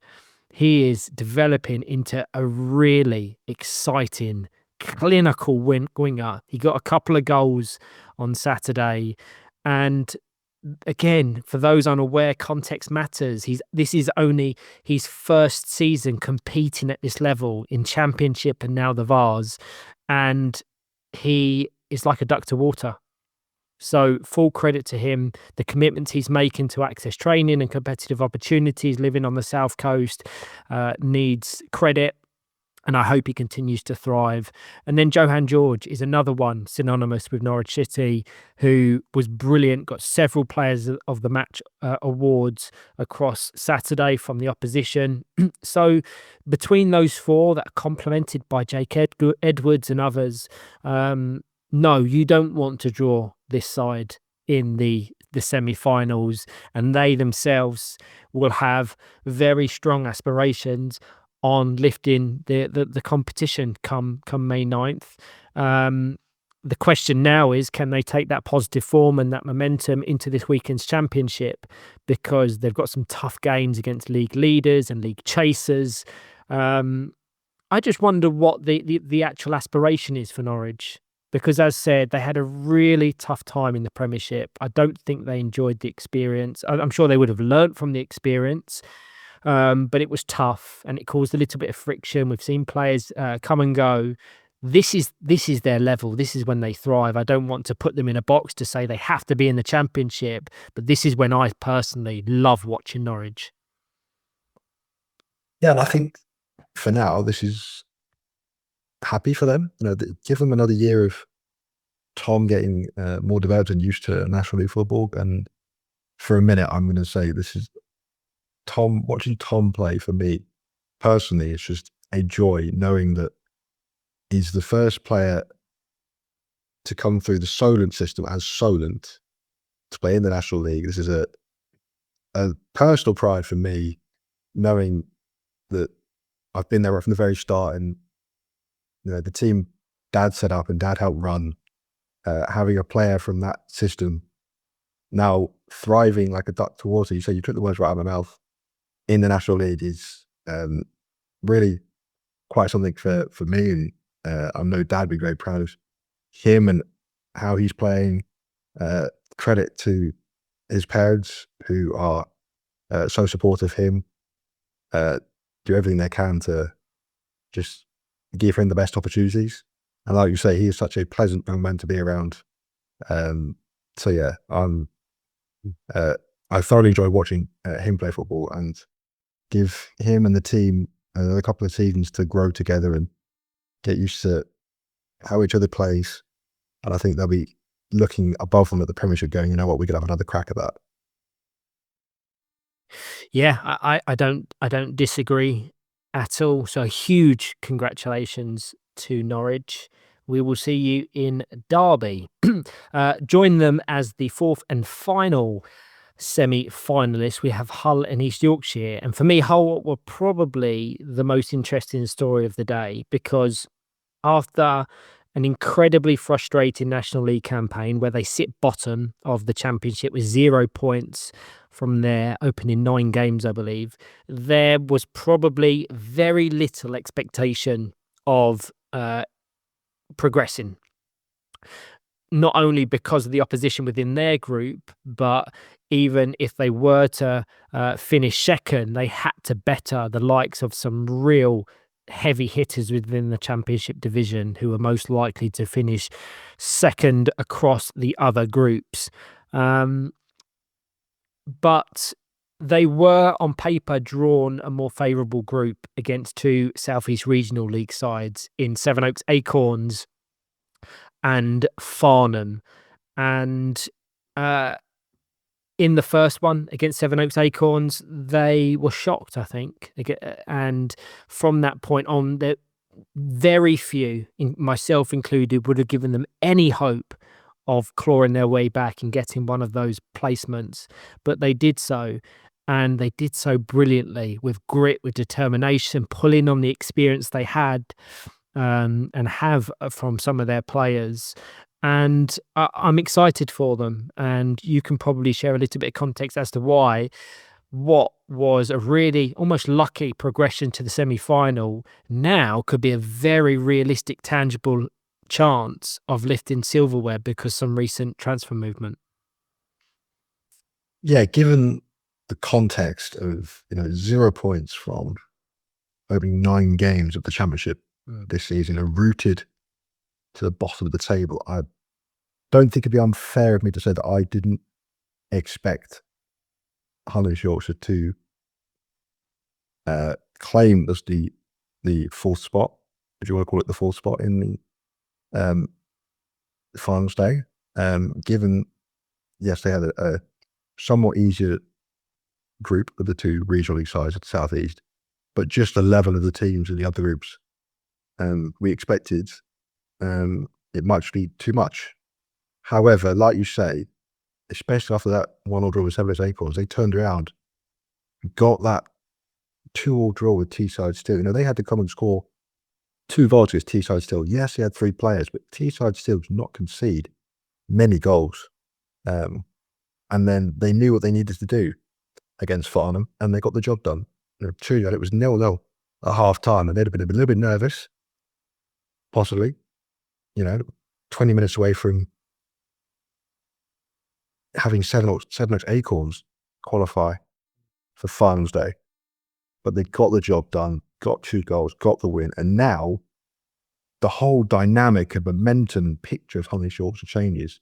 he is developing into a really exciting, clinical winger. He got a couple of goals on Saturday, and again, for those unaware, context matters. This is only his first season competing at this level in Championship and now the Vase, and he is like a duck to water. So full credit to him. The commitments he's making to access training and competitive opportunities living on the South Coast needs credit. And I hope he continues to thrive. And then Johan George is another one synonymous with Norwich City, who was brilliant, got several players of the match awards across Saturday from the opposition. So between those four that are complemented by Jake Edwards and others, no, you don't want to draw this side in the semi-finals, and they themselves will have very strong aspirations on lifting the competition come May 9th. The question now is, can they take that positive form and that momentum into this weekend's Championship? Because they've got some tough games against league leaders and league chasers. I just wonder what the actual aspiration is for Norwich. Because as said, they had a really tough time in the Premiership. I don't think they enjoyed the experience. I'm sure they would have learnt from the experience. But it was tough and it caused a little bit of friction. We've seen players come and go. this is their level. This is when they thrive. I don't want to put them in a box to say they have to be in the Championship, but this is when I personally love watching Norwich. Yeah, and I think for now, this is happy for them. Give them another year of Tom getting more developed and used to National League football. And for a minute, I'm going to say this is Tom. Watching Tom play for me personally, it's just a joy knowing that he's the first player to come through the Solent system as Solent to play in the National League. This is a personal pride for me, knowing that I've been there from the very start, and the team Dad set up and Dad helped run, having a player from that system now thriving like a duck towards it. You say you took the words right out of my mouth. In the National League is really quite something for me, and I know Dad would be very proud of him and how he's playing. Credit to his parents who are so supportive of him, do everything they can to just give him the best opportunities. And like you say, he is such a pleasant young man to be around. So yeah, I thoroughly enjoy watching him play football, and give him and the team a couple of seasons to grow together and get used to how each other plays. And I think they'll be looking above them at the Premiership going, you know what, we could have another crack at that. Yeah, I don't disagree at all. So huge congratulations to Norwich. We will see you in Derby. Join them as the fourth and final semi-finalists. We have Hull and East Yorkshire. And for me, Hull were probably the most interesting story of the day, because after an incredibly frustrating National League campaign where they sit bottom of the Championship with 0 points from their opening 9 games, I believe, there was probably very little expectation of progressing. Not only because of the opposition within their group, but even if they were to finish second, they had to better the likes of some real heavy hitters within the Championship division who are most likely to finish second across the other groups. But they were on paper drawn a more favourable group against 2 South East Regional League sides in Sevenoaks Acorns and Farnham. And in the first one against Sevenoaks Acorns, they were shocked, I think. And from that point on, very few, myself included, would have given them any hope of clawing their way back and getting one of those placements. But they did so, and they did so brilliantly, with grit, with determination, pulling on the experience they had and have from some of their players. And I'm excited for them. And you can probably share a little bit of context as to why what was a really almost lucky progression to the semi-final now could be a very realistic, tangible chance of lifting silverware because some recent transfer movement. Yeah, given the context of 0 points from opening 9 games of the Championship this season, are rooted to the bottom of the table, I don't think it'd be unfair of me to say that I didn't expect Hull and Yorkshire to claim as the fourth spot, if you want to call it the fourth spot, in the finals day. Given, yes, they had a somewhat easier group of the 2 regional league sides at the South East, but just the level of the teams in the other groups, we expected it might be too much. However, like you say, especially after that 1-1 draw with Sevenoaks Acorns, they turned around, got that 2-2 draw with Teesside Steel. They had to come and score 2 goals against Teesside Steel. Yes, they had 3 players, but Teesside Steel did not concede many goals. And then they knew what they needed to do against Farnham, and they got the job done. True that it was 0-0 at half time, and they'd have been a little bit nervous, possibly, 20 minutes away from having Sevenoaks Acorns qualify for finals day. But they got the job done, got 2 goals, got the win, and now the whole dynamic and momentum and picture of Honey Shorts changes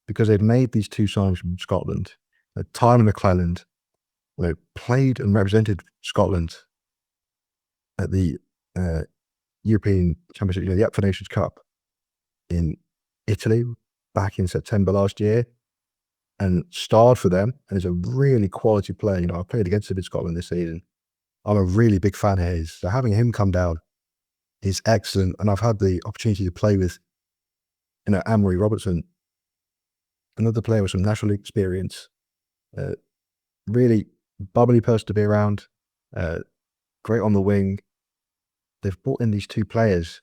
because they've made these two signings from Scotland. Tyler McClelland, played and represented Scotland at the European Championship, the WFA Nations Cup in Italy back in September last year, and starred for them, and is a really quality player. I played against him in Scotland this season. I'm a really big fan of his. So having him come down is excellent. And I've had the opportunity to play with, Anne-Marie Robertson, another player with some national league experience. Really bubbly person to be around. Great on the wing. They've brought in these two players,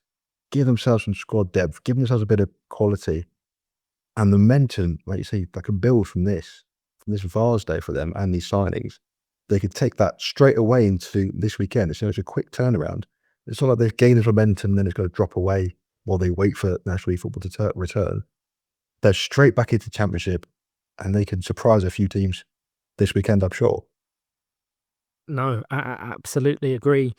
give themselves some squad depth, give themselves a bit of quality, and the momentum, like you say, that can build from this Vase Day for them and these signings. They could take that straight away into this weekend. It's a quick turnaround. It's not like they've gained this momentum and then it's going to drop away while they wait for National League football to return. They're straight back into the Championship, and they can surprise a few teams this weekend, I'm sure. No, I absolutely agree.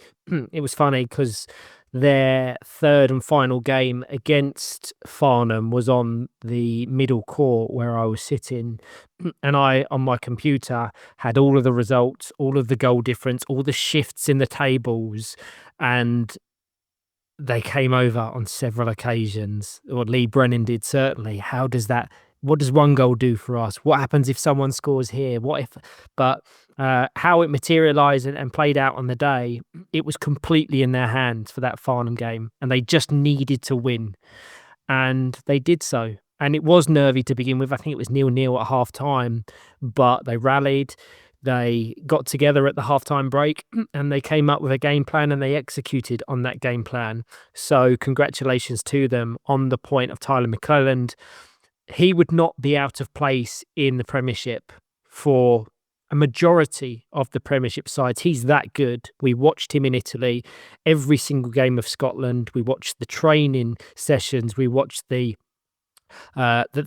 It was funny because their third and final game against Farnham was on the middle court where I was sitting, and I, on my computer, had all of the results, all of the goal difference, all the shifts in the tables, and they came over on several occasions, or Lee Brennan did certainly. What does one goal do for us? What happens if someone scores here? But how it materialised and played out on the day, it was completely in their hands for that Farnham game, and they just needed to win, and they did so. And it was nervy to begin with. I think it was 0-0 at half time, but they rallied. They got together at the halftime break and they came up with a game plan, and they executed on that game plan. So congratulations to them. On the point of Tyler McClelland, he would not be out of place in the Premiership for a majority of the Premiership sides. He's that good. We watched him in Italy, every single game of Scotland. We watched the training sessions. We watched the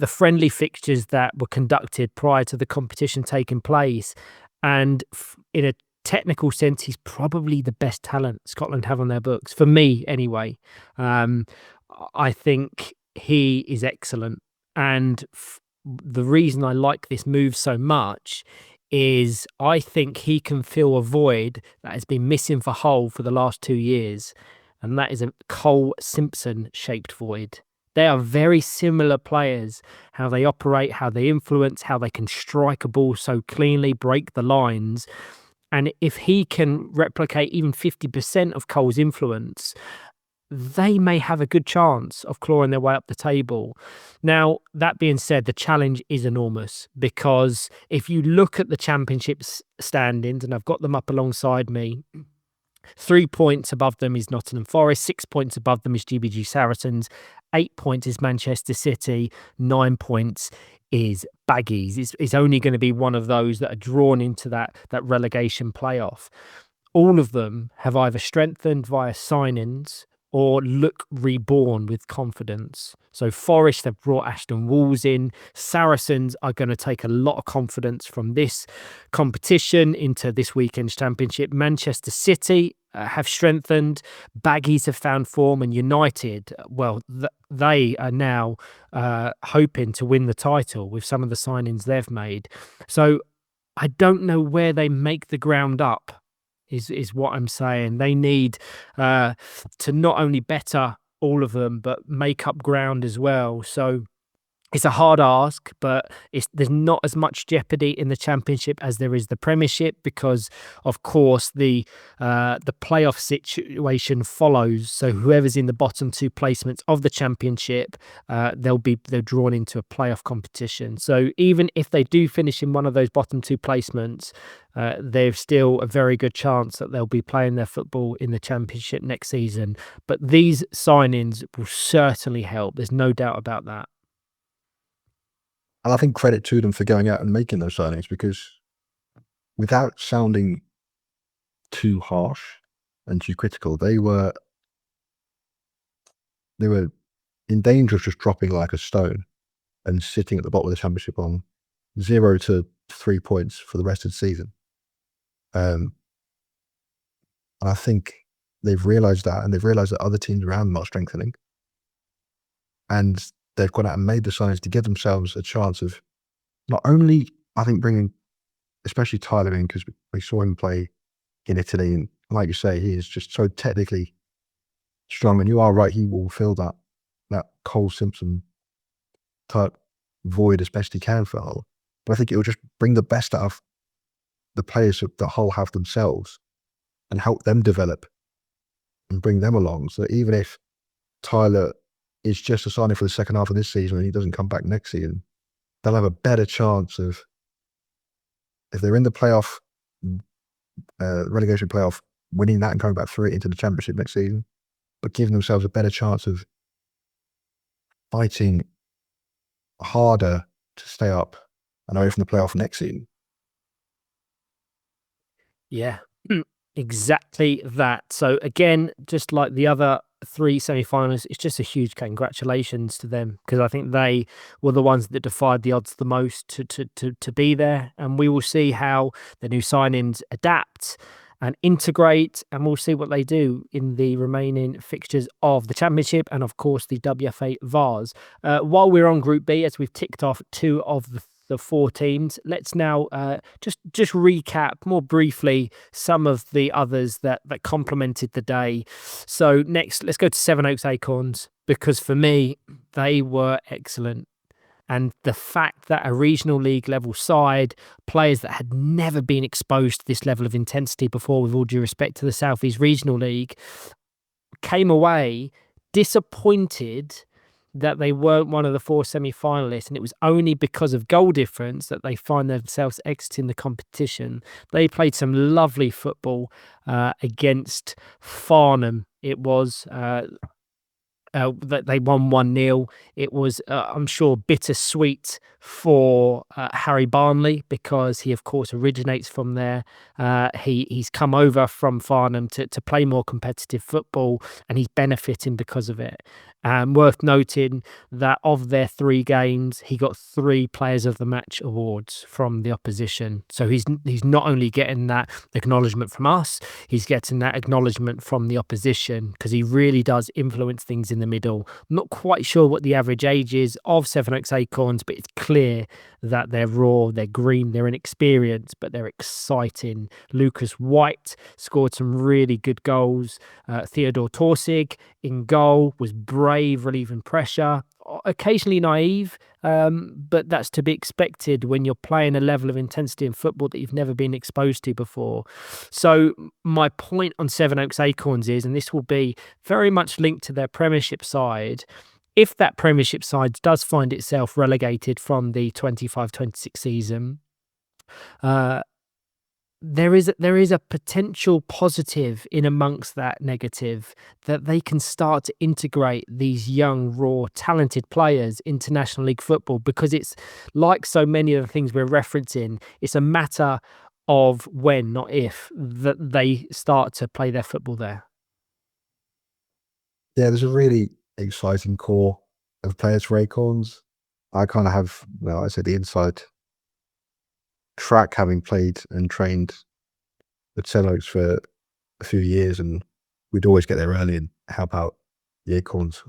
friendly fixtures that were conducted prior to the competition taking place. And in a technical sense, he's probably the best talent Scotland have on their books, for me anyway. I think he is excellent. And the reason I like this move so much is I think he can fill a void that has been missing for Hull for the last 2 years. And that is a Cole Simpson shaped void. They are very similar players, how they operate, how they influence, how they can strike a ball so cleanly, break the lines. And if he can replicate even 50% of Cole's influence, they may have a good chance of clawing their way up the table. Now, that being said, the challenge is enormous, because if you look at the Championship standings, and I've got them up alongside me, 3 points above them is Nottingham Forest, 6 points above them is GBG Saracens, 8 points is Manchester City, 9 points is Baggies. It's only going to be one of those that are drawn into that relegation playoff. All of them have either strengthened via signings or look reborn with confidence. So Forest have brought Ashton Walls in. Saracens are going to take a lot of confidence from this competition into this weekend's Championship. Manchester City have strengthened. Baggies have found form, and United, well, they are now hoping to win the title with some of the signings they've made. So I don't know where they make the ground up. Is what I'm saying. They need to not only better all of them, but make up ground as well. So it's a hard ask, but there's not as much jeopardy in the Championship as there is the Premiership, because, of course, the playoff situation follows. So whoever's in the bottom 2 placements of the Championship, they're drawn into a playoff competition. So even if they do finish in one of those bottom 2 placements, there's still a very good chance that they'll be playing their football in the Championship next season. But these signings will certainly help. There's no doubt about that. And I think credit to them for going out and making those signings, because without sounding too harsh and too critical, they were in danger of just dropping like a stone and sitting at the bottom of the Championship on 0 to 3 points for the rest of the season. And I think they've realised that, and they've realised that other teams around them are strengthening. and they've gone out and made the signings to give themselves a chance of not only, I think, bringing especially Tyler in, because we saw him play in Italy, and like you say, he is just so technically strong, and you are right, he will fill that Cole Simpson type void as best he can for Hull. But I think it will just bring the best out of the players that Hull have themselves and help them develop and bring them along. So even if Tyler is just a signing for the second half of this season and he doesn't come back next season, they'll have a better chance of, if they're in the playoff, relegation playoff, winning that and coming back through it into the championship next season, but giving themselves a better chance of fighting harder to stay up and away from the playoff next season. Yeah, exactly that. So again, just like the other 3 semi-finalists, it's just a huge congratulations to them, because I think they were the ones that defied the odds the most to be there. And we will see how the new signings adapt and integrate, and we'll see what they do in the remaining fixtures of the Championship and, of course, the WFA Vase. While we're on Group B, as we've ticked off 2 of the 4 teams, let's now just recap more briefly some of the others that complemented the day. So next, let's go to Sevenoaks Acorns, because for me, they were excellent. And the fact that a regional league level side, players that had never been exposed to this level of intensity before, with all due respect to the South East Regional League, came away disappointed that they weren't one of the 4 semi-finalists, and it was only because of goal difference that they find themselves exiting the competition. They played some lovely football against Farnham. It was that they won 1-0. It was, I'm sure, bittersweet for Harry Barnley, because he, of course, originates from there. He's come over from Farnham to play more competitive football, and he's benefiting because of it. Worth noting that of their 3 games, he got 3 Players of the Match awards from the opposition. So he's not only getting that acknowledgement from us, he's getting that acknowledgement from the opposition, because he really does influence things in the middle. I'm not quite sure what the average age is of Sevenoaks Acorns, but it's clear that they're raw, they're green, they're inexperienced, but they're exciting. Lucas White scored some really good goals. Theodore Torsig in goal was brave, relieving pressure, occasionally naive, but that's to be expected when you're playing a level of intensity in football that you've never been exposed to before. So my point on Sevenoaks Acorns is, and this will be very much linked to their Premiership side, if that Premiership side does find itself relegated from the 25-26 season, there is a potential positive in amongst that negative, that they can start to integrate these young, raw, talented players into National League football, because it's like so many of the things we're referencing, it's a matter of when, not if, that they start to play their football there. Yeah, there's a really exciting core of players for Acorns. I kind of have, well, I said the inside track, having played and trained at Sevenoaks for a few years, and we'd always get there early and help out the Acorns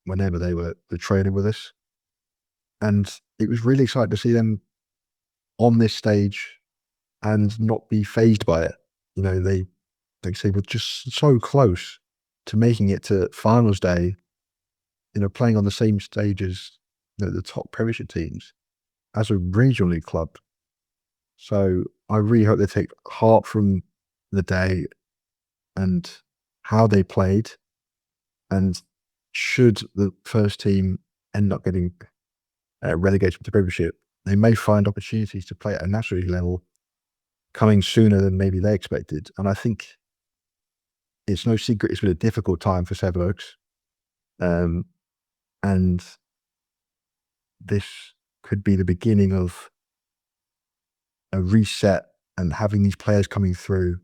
whenever they were training with us. And it was really exciting to see them on this stage and not be fazed by it. You know, they were just so close to making it to finals day, you know, playing on the same stage as, you know, the top Premiership teams as a regional league club. So I really hope they take heart from the day and how they played. And should the first team end up getting relegated to the Premiership, they may find opportunities to play at a national league level coming sooner than maybe they expected. And I think it's no secret it's been a difficult time for Sevenoaks. And this could be the beginning of a reset, and having these players coming through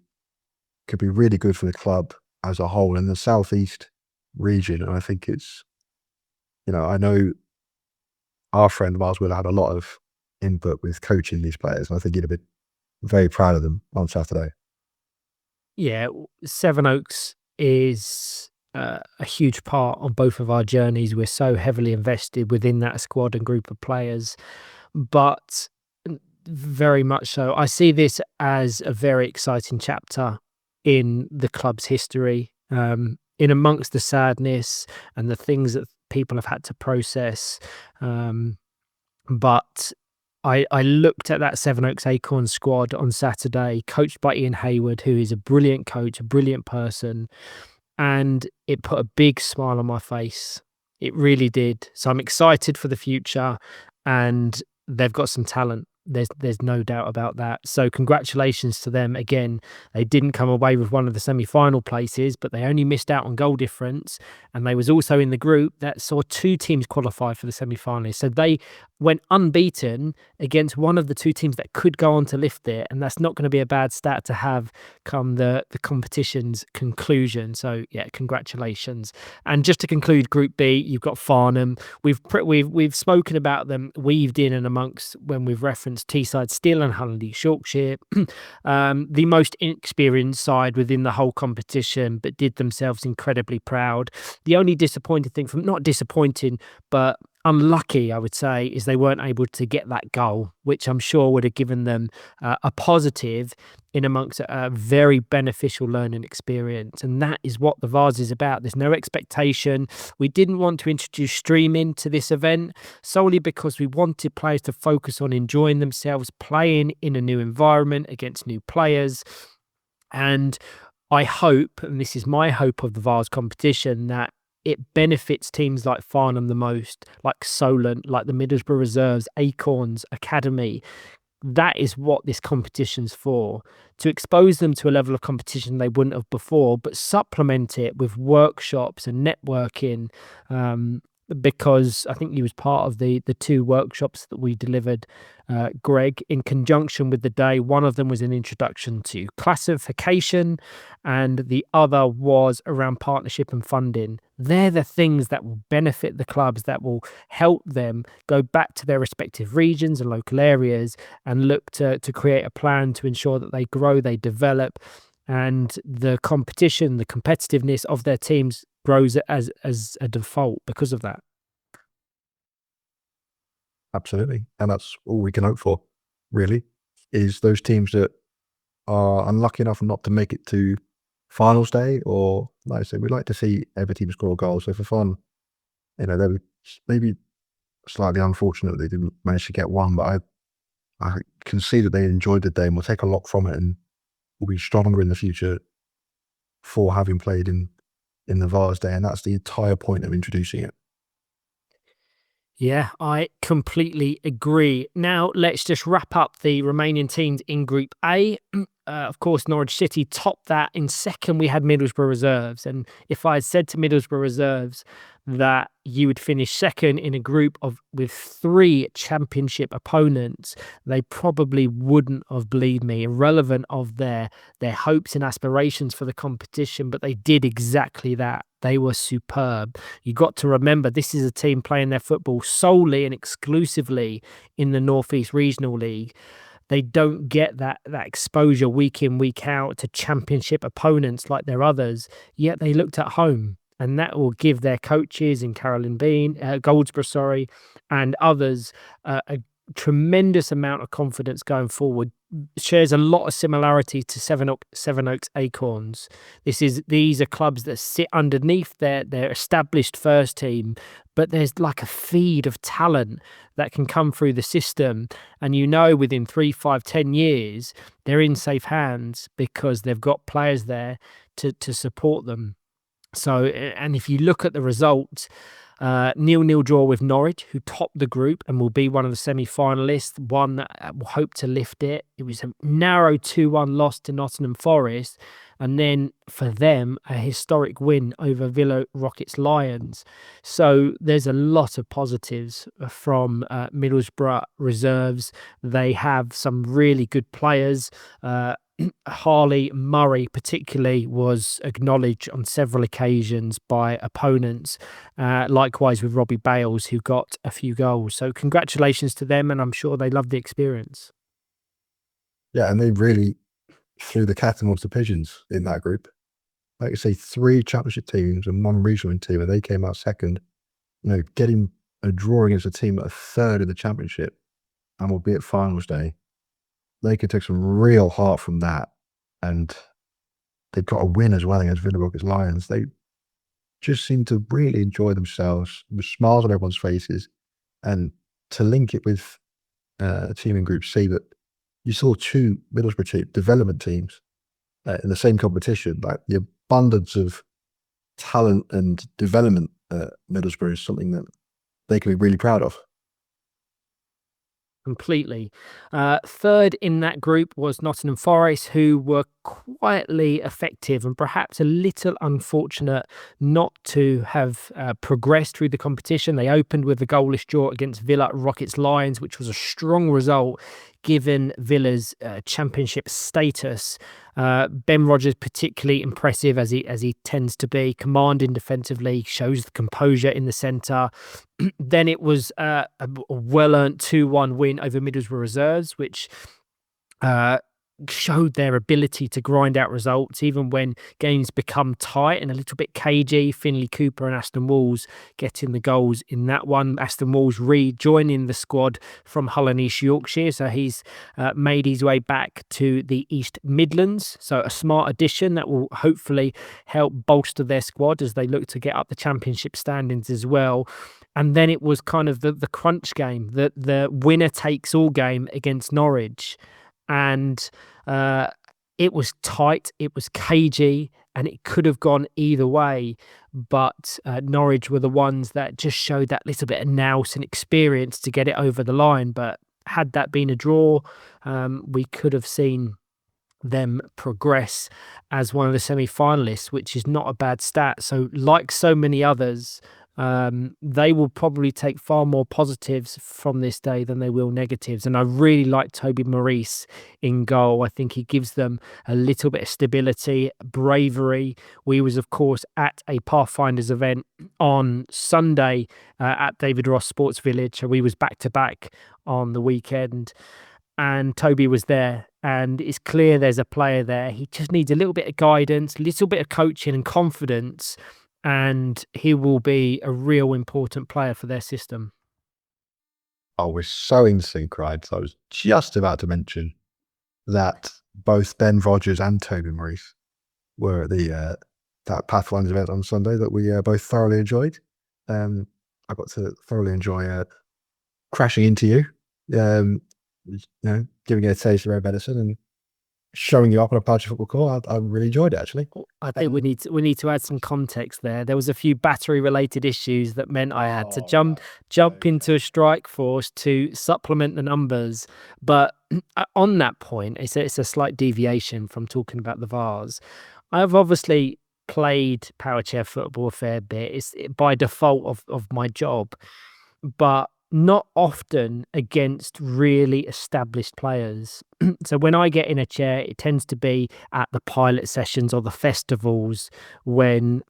could be really good for the club as a whole in the southeast region. And I think it's, you know, I know our friend Miles Wheeler had a lot of input with coaching these players, and I think he'd have been very proud of them on Saturday. Yeah, Sevenoaks is a huge part on both of our journeys. We're so heavily invested within that squad and group of players, but very much so. I see this as a very exciting chapter in the club's history, in amongst the sadness and the things that people have had to process. But I looked at that Sevenoaks Acorn squad on Saturday, coached by Ian Hayward, who is a brilliant coach, a brilliant person, and it put a big smile on my face. It really did. So I'm excited for the future, and they've got some talent. There's no doubt about that. So congratulations to them. Again, they didn't come away with one of the semi-final places, but they only missed out on goal difference. And they was also in the group that saw two teams qualify for the semi-finals. So they went unbeaten against one of the two teams that could go on to lift it. And that's not going to be a bad stat to have come the competition's conclusion. So yeah, congratulations. And just to conclude Group B, you've got Farnham. We've spoken about them weaved in and amongst when we've referenced Teesside Steel and Hull and East Yorkshire, the most inexperienced side within the whole competition, but did themselves incredibly proud. The only disappointing thing, not disappointing, but unlucky, I would say, is they weren't able to get that goal, which I'm sure would have given them a positive in amongst a very beneficial learning experience. And that is what the Vase is about. There's no expectation. We didn't want to introduce streaming to this event solely because we wanted players to focus on enjoying themselves, playing in a new environment against new players. And I hope, and this is my hope of the Vase competition, that it benefits teams like Farnham the most, like Solent, like the Middlesbrough Reserves, Acorns, Academy. That is what this competition's for, to expose them to a level of competition they wouldn't have before, but supplement it with workshops and networking. Because I think he was part of the two workshops that we delivered, Gregg, in conjunction with the day. One of them was an introduction to classification, and the other was around partnership and funding. They're the things that will benefit the clubs, that will help them go back to their respective regions and local areas and look to create a plan to ensure that they grow, they develop, and the competition, the competitiveness of their teams grows as a default because of that. Absolutely. And that's all we can hope for, really, is those teams that are unlucky enough not to make it to finals day, or like I said, we'd like to see every team score a goal. So for fun, they were maybe slightly unfortunate that they didn't manage to get one, but I can see that they enjoyed the day and will take a lot from it and will be stronger in the future for having played in the Vase Day, and that's the entire point of introducing it. Yeah, I completely agree. Now, let's just wrap up the remaining teams in Group A. Of course, Norwich City topped that. In second, we had Middlesbrough Reserves. And if I had said to Middlesbrough Reserves that you would finish second in a group with three championship opponents, they probably wouldn't have believed me, irrelevant of their hopes and aspirations for the competition. But they did exactly that. They were superb. You got to remember, this is a team playing their football solely and exclusively in the North East Regional League. They don't get that exposure week in, week out to championship opponents like their others, yet they looked at home. And that will give their coaches in Goldsborough, and others a tremendous amount of confidence going forward. Shares a lot of similarity to Sevenoaks Acorns. These are clubs that sit underneath their established first team, but there's like a feed of talent that can come through the system, and within 3, 5, 10 years they're in safe hands because they've got players there to support them. So, and if you look at the results, 0-0 draw with Norwich, who topped the group and will be one of the semi-finalists, one that will hope to lift it. It was a narrow 2-1 loss to Nottingham Forest, and then for them, a historic win over Villa Rockets Lions. So there's a lot of positives from Middlesbrough Reserves. They have some really good players. Harley Murray particularly was acknowledged on several occasions by opponents, likewise with Robbie Bales, who got a few goals. So congratulations to them, and I'm sure they loved the experience. Yeah, and they really threw the cat amongst the pigeons in that group. like you say, 3 championship teams and 1 regional team, and they came out second. Getting a draw against a team at a third of the championship, and albeit finals day, they could take some real heart from that. And they've got a win as well against Villa Lions. They just seem to really enjoy themselves, with smiles on everyone's faces. And to link it with a team in Group C, that you saw 2 Middlesbrough development teams in the same competition, like the abundance of talent and development at Middlesbrough is something that they can be really proud of. Completely. Third in that group was Nottingham Forest, who were quietly effective and perhaps a little unfortunate not to have progressed through the competition. They opened with a goalless draw against Villa Rockets Lions, which was a strong result given Villa's championship status. Ben Rodgers particularly impressive as he tends to be, commanding defensively, shows the composure in the centre. Then it was a well-earned 2-1 win over Middlesbrough Reserves, which showed their ability to grind out results even when games become tight and a little bit cagey. Finlay Cooper and Aston Walls getting the goals in that one. Aston Walls rejoining the squad from Hull and East Yorkshire, so he's made his way back to the East Midlands, so a smart addition that will hopefully help bolster their squad as they look to get up the championship standings as well. And then it was kind of the crunch game, the winner takes all game against Norwich. And it was tight, it was cagey, and it could have gone either way. But Norwich were the ones that just showed that little bit of nous and experience to get it over the line. But had that been a draw, we could have seen them progress as one of the semi-finalists, which is not a bad stat. So like so many others, they will probably take far more positives from this day than they will negatives. And I really like Toby Maurice in goal. I think he gives them a little bit of stability, bravery. We was, of course, at a Pathfinders event on Sunday at David Ross Sports Village. So we was back-to-back on the weekend. And Toby was there, and it's clear there's a player there. He just needs a little bit of guidance, a little bit of coaching and confidence, and he will be a real important player for their system. Oh, we're so in sync, right? So I was just about to mention that both Ben Rodgers and Toby Maurice were at the that Pathfinders event on Sunday that we both thoroughly enjoyed. I got to thoroughly enjoy crashing into you, giving you a taste of red medicine and showing you up on a Powerchair Football court. I really enjoyed it, actually. I think we need to add some context there. There was a few battery related issues that meant I had to jump into a strike force to supplement the numbers. But on that point, it's a slight deviation from talking about the Vase. I've obviously played Powerchair Football a fair bit. It's by default of my job, but not often against really established players. So when I get in a chair, it tends to be at the pilot sessions or the festivals when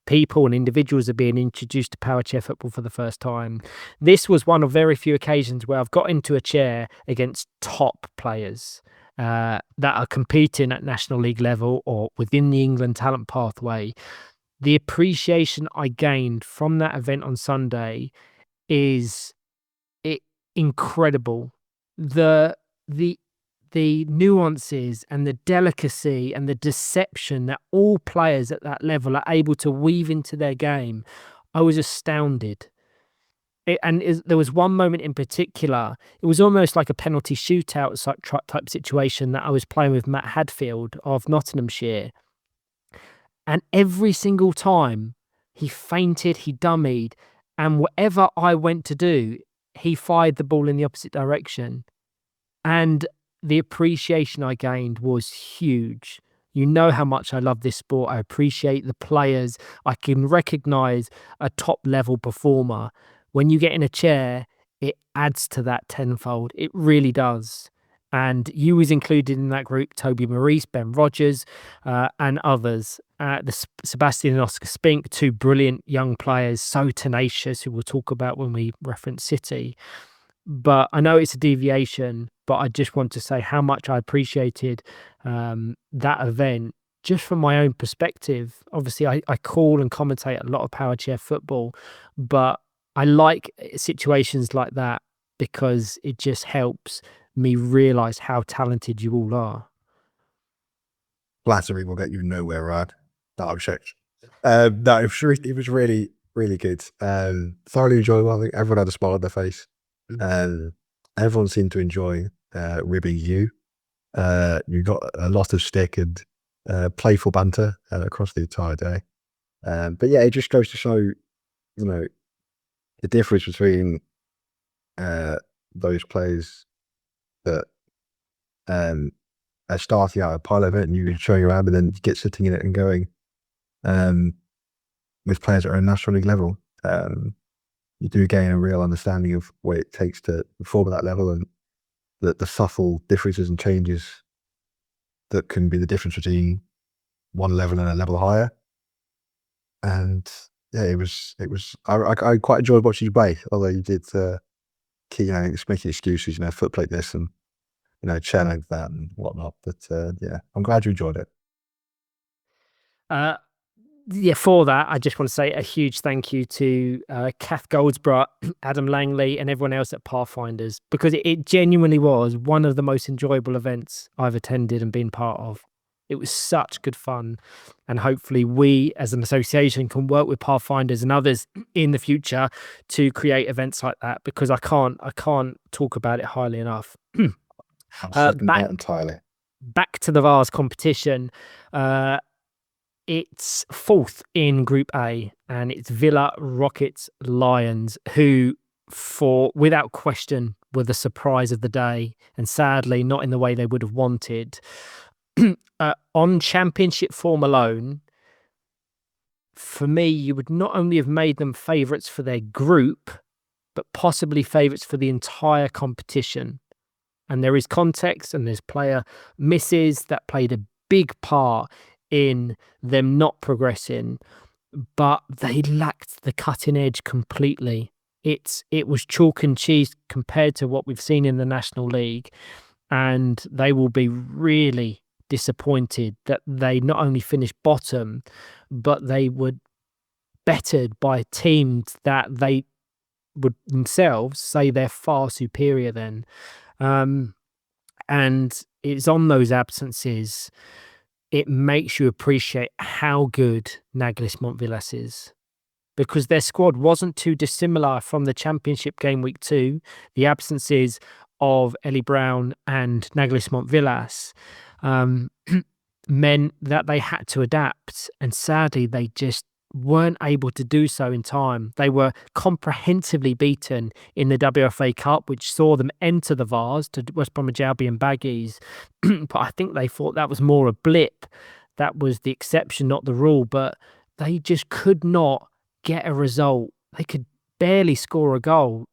people and individuals are being introduced to Powerchair Football for the first time. This was one of very few occasions where I've got into a chair against top players that are competing at National League level or within the England talent pathway. The appreciation I gained from that event on Sunday is incredible. The nuances and the delicacy and the deception that all players at that level are able to weave into their game, I was astounded. There was one moment in particular, it was almost like a penalty shootout type situation that I was playing with Matt Hadfield of Nottinghamshire. And every single time he feinted, he dummied, and whatever I went to do, he fired the ball in the opposite direction. And the appreciation I gained was huge. You know how much I love this sport. I appreciate the players. I can recognize a top level performer. When you get in a chair, it adds to that tenfold. It really does. And you was included in that group, Toby Maurice, Ben Rodgers, and others. Sebastian and Oscar Spink, 2 brilliant young players, so tenacious, who we'll talk about when we reference City. But I know it's a deviation, but I just want to say how much I appreciated that event just from my own perspective, obviously I call and commentate a lot of Powerchair football, but I like situations like that because it just helps me realize how talented you all are. Flattery will get you nowhere, Rad. No, I'm sure. No, it was really, really good. Thoroughly enjoyable. I think everyone had a smile on their face. Everyone seemed to enjoy ribbing you. You got a lot of stick and playful banter across the entire day. But yeah, it just goes to show, the difference between those players that are starting out a pilot event and you can show you around, and then you get sitting in it and going with players that are at National League level. You do gain a real understanding of what it takes to perform at that level, and the subtle differences and changes that can be the difference between one level and a level higher. And yeah, it was. I quite enjoyed watching you play, although you did keep making excuses, foot plate this and chair length that and whatnot. But yeah, I'm glad you enjoyed it. Yeah, for that, I just want to say a huge thank you to Kath Goldsborough, Adam Langley, and everyone else at Pathfinders, because it genuinely was one of the most enjoyable events I've attended and been part of. It was such good fun, and hopefully we as an association can work with Pathfinders and others in the future to create events like that, because I can't talk about it highly enough. Entirely. Back to the Vase competition. It's fourth in Group A, and it's Villa, Rockets, Lions, who, without question, were the surprise of the day, and sadly not in the way they would have wanted. On championship form alone, for me, you would not only have made them favourites for their group, but possibly favourites for the entire competition. And there is context, and there's player misses that played a big part in them not progressing, but they lacked the cutting edge completely. It was chalk and cheese compared to what we've seen in the National League, and they will be really disappointed that they not only finished bottom, but they were bettered by teams that they would themselves say they're far superior than. And it's on those absences, it makes you appreciate how good Naglis Montvillas is, because their squad wasn't too dissimilar from the Championship game week 2. The absences of Ellie Brown and Naglis Montvillas meant that they had to adapt, and sadly they just weren't able to do so in time. They were comprehensively beaten in the WFA Cup, which saw them enter the Vase to West Bromwich Albion Baggies. But I think they thought that was more a blip. That was the exception, not the rule. But they just could not get a result. They could barely score a goal.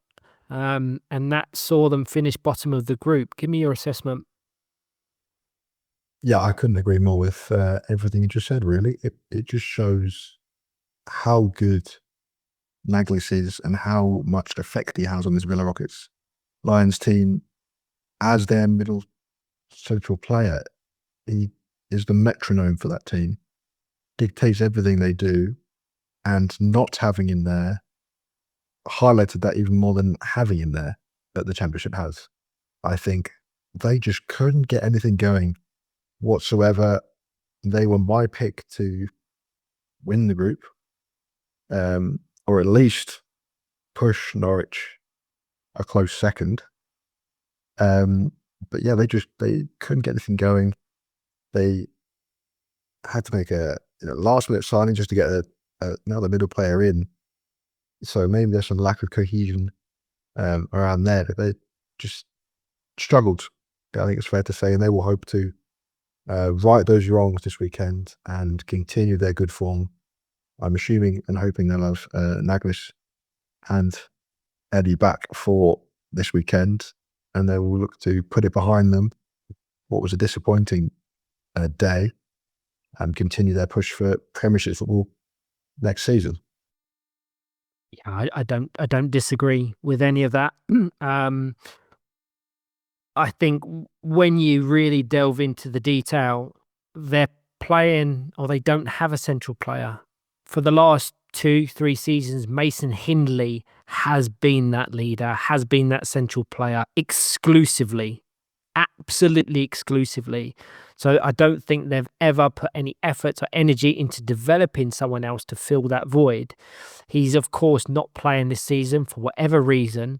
And that saw them finish bottom of the group. Give me your assessment. Yeah, I couldn't agree more with everything you just said, really. It just shows how good Naglis is and how much effect he has on this Villa Rockets Lions team as their middle central player. He is the metronome for that team, dictates everything they do, and not having him there highlighted that even more than having him there that the Championship has. I think they just couldn't get anything going whatsoever. They were my pick to win the group, or at least push Norwich a close second. But yeah, they couldn't get anything going. They had to make a last minute signing just to get another middle player in. So maybe there's some lack of cohesion around there. They just struggled, I think it's fair to say, and they will hope to right those wrongs this weekend and continue their good form. I'm assuming and hoping they'll have Naglis and Eddie back for this weekend, and they will look to put it behind them, what was a disappointing day, and continue their push for Premiership football next season. Yeah, I don't disagree with any of that. I think when you really delve into the detail, their playing, or they don't have a central player. For the last 2-3 seasons, Mason Hindley has been that leader, has been that central player exclusively, absolutely exclusively. So I don't think they've ever put any effort or energy into developing someone else to fill that void. He's, of course, not playing this season for whatever reason.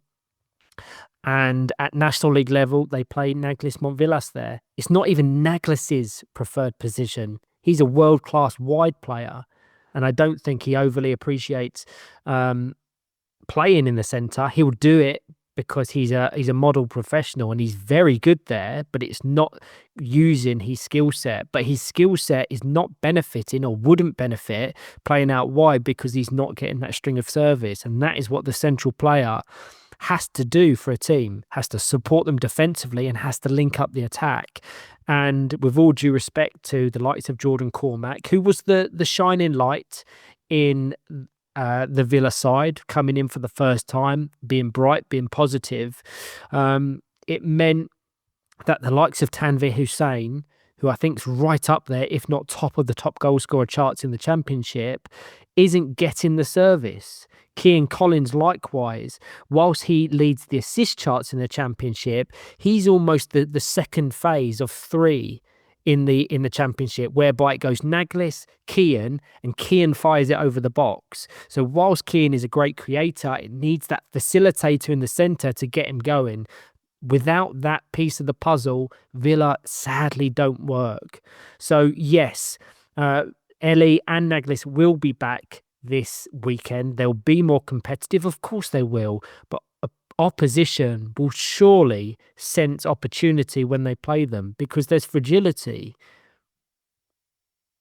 And at National League level, they play Naglis Montvillas there. It's not even Naglis's preferred position. He's a world-class wide player. And I don't think he overly appreciates playing in the centre. He'll do it because he's a model professional and he's very good there, but it's not using his skill set. But his skill set is not benefiting, or wouldn't benefit, playing out wide, because he's not getting that string of service. And that is what the central player has to do for a team, has to support them defensively and has to link up the attack. And with all due respect to the likes of Jordan Cormack, who was the shining light in the Villa side, coming in for the first time, being bright, being positive, it meant that the likes of Tanvir Hussain, who I think is right up there, if not top of the top goal scorer charts in the Championship, isn't getting the service. Kean Collins, likewise, whilst he leads the assist charts in the Championship, he's almost the second phase of 3 in the Championship, whereby it goes Naglis, Kean, and Kean fires it over the box. So whilst Kean is a great creator, it needs that facilitator in the centre to get him going. Without that piece of the puzzle, Villa sadly don't work. So yes, Ellie and Naglis will be back this weekend. They'll be more competitive, of course they will, but opposition will surely sense opportunity when they play them, because there's fragility.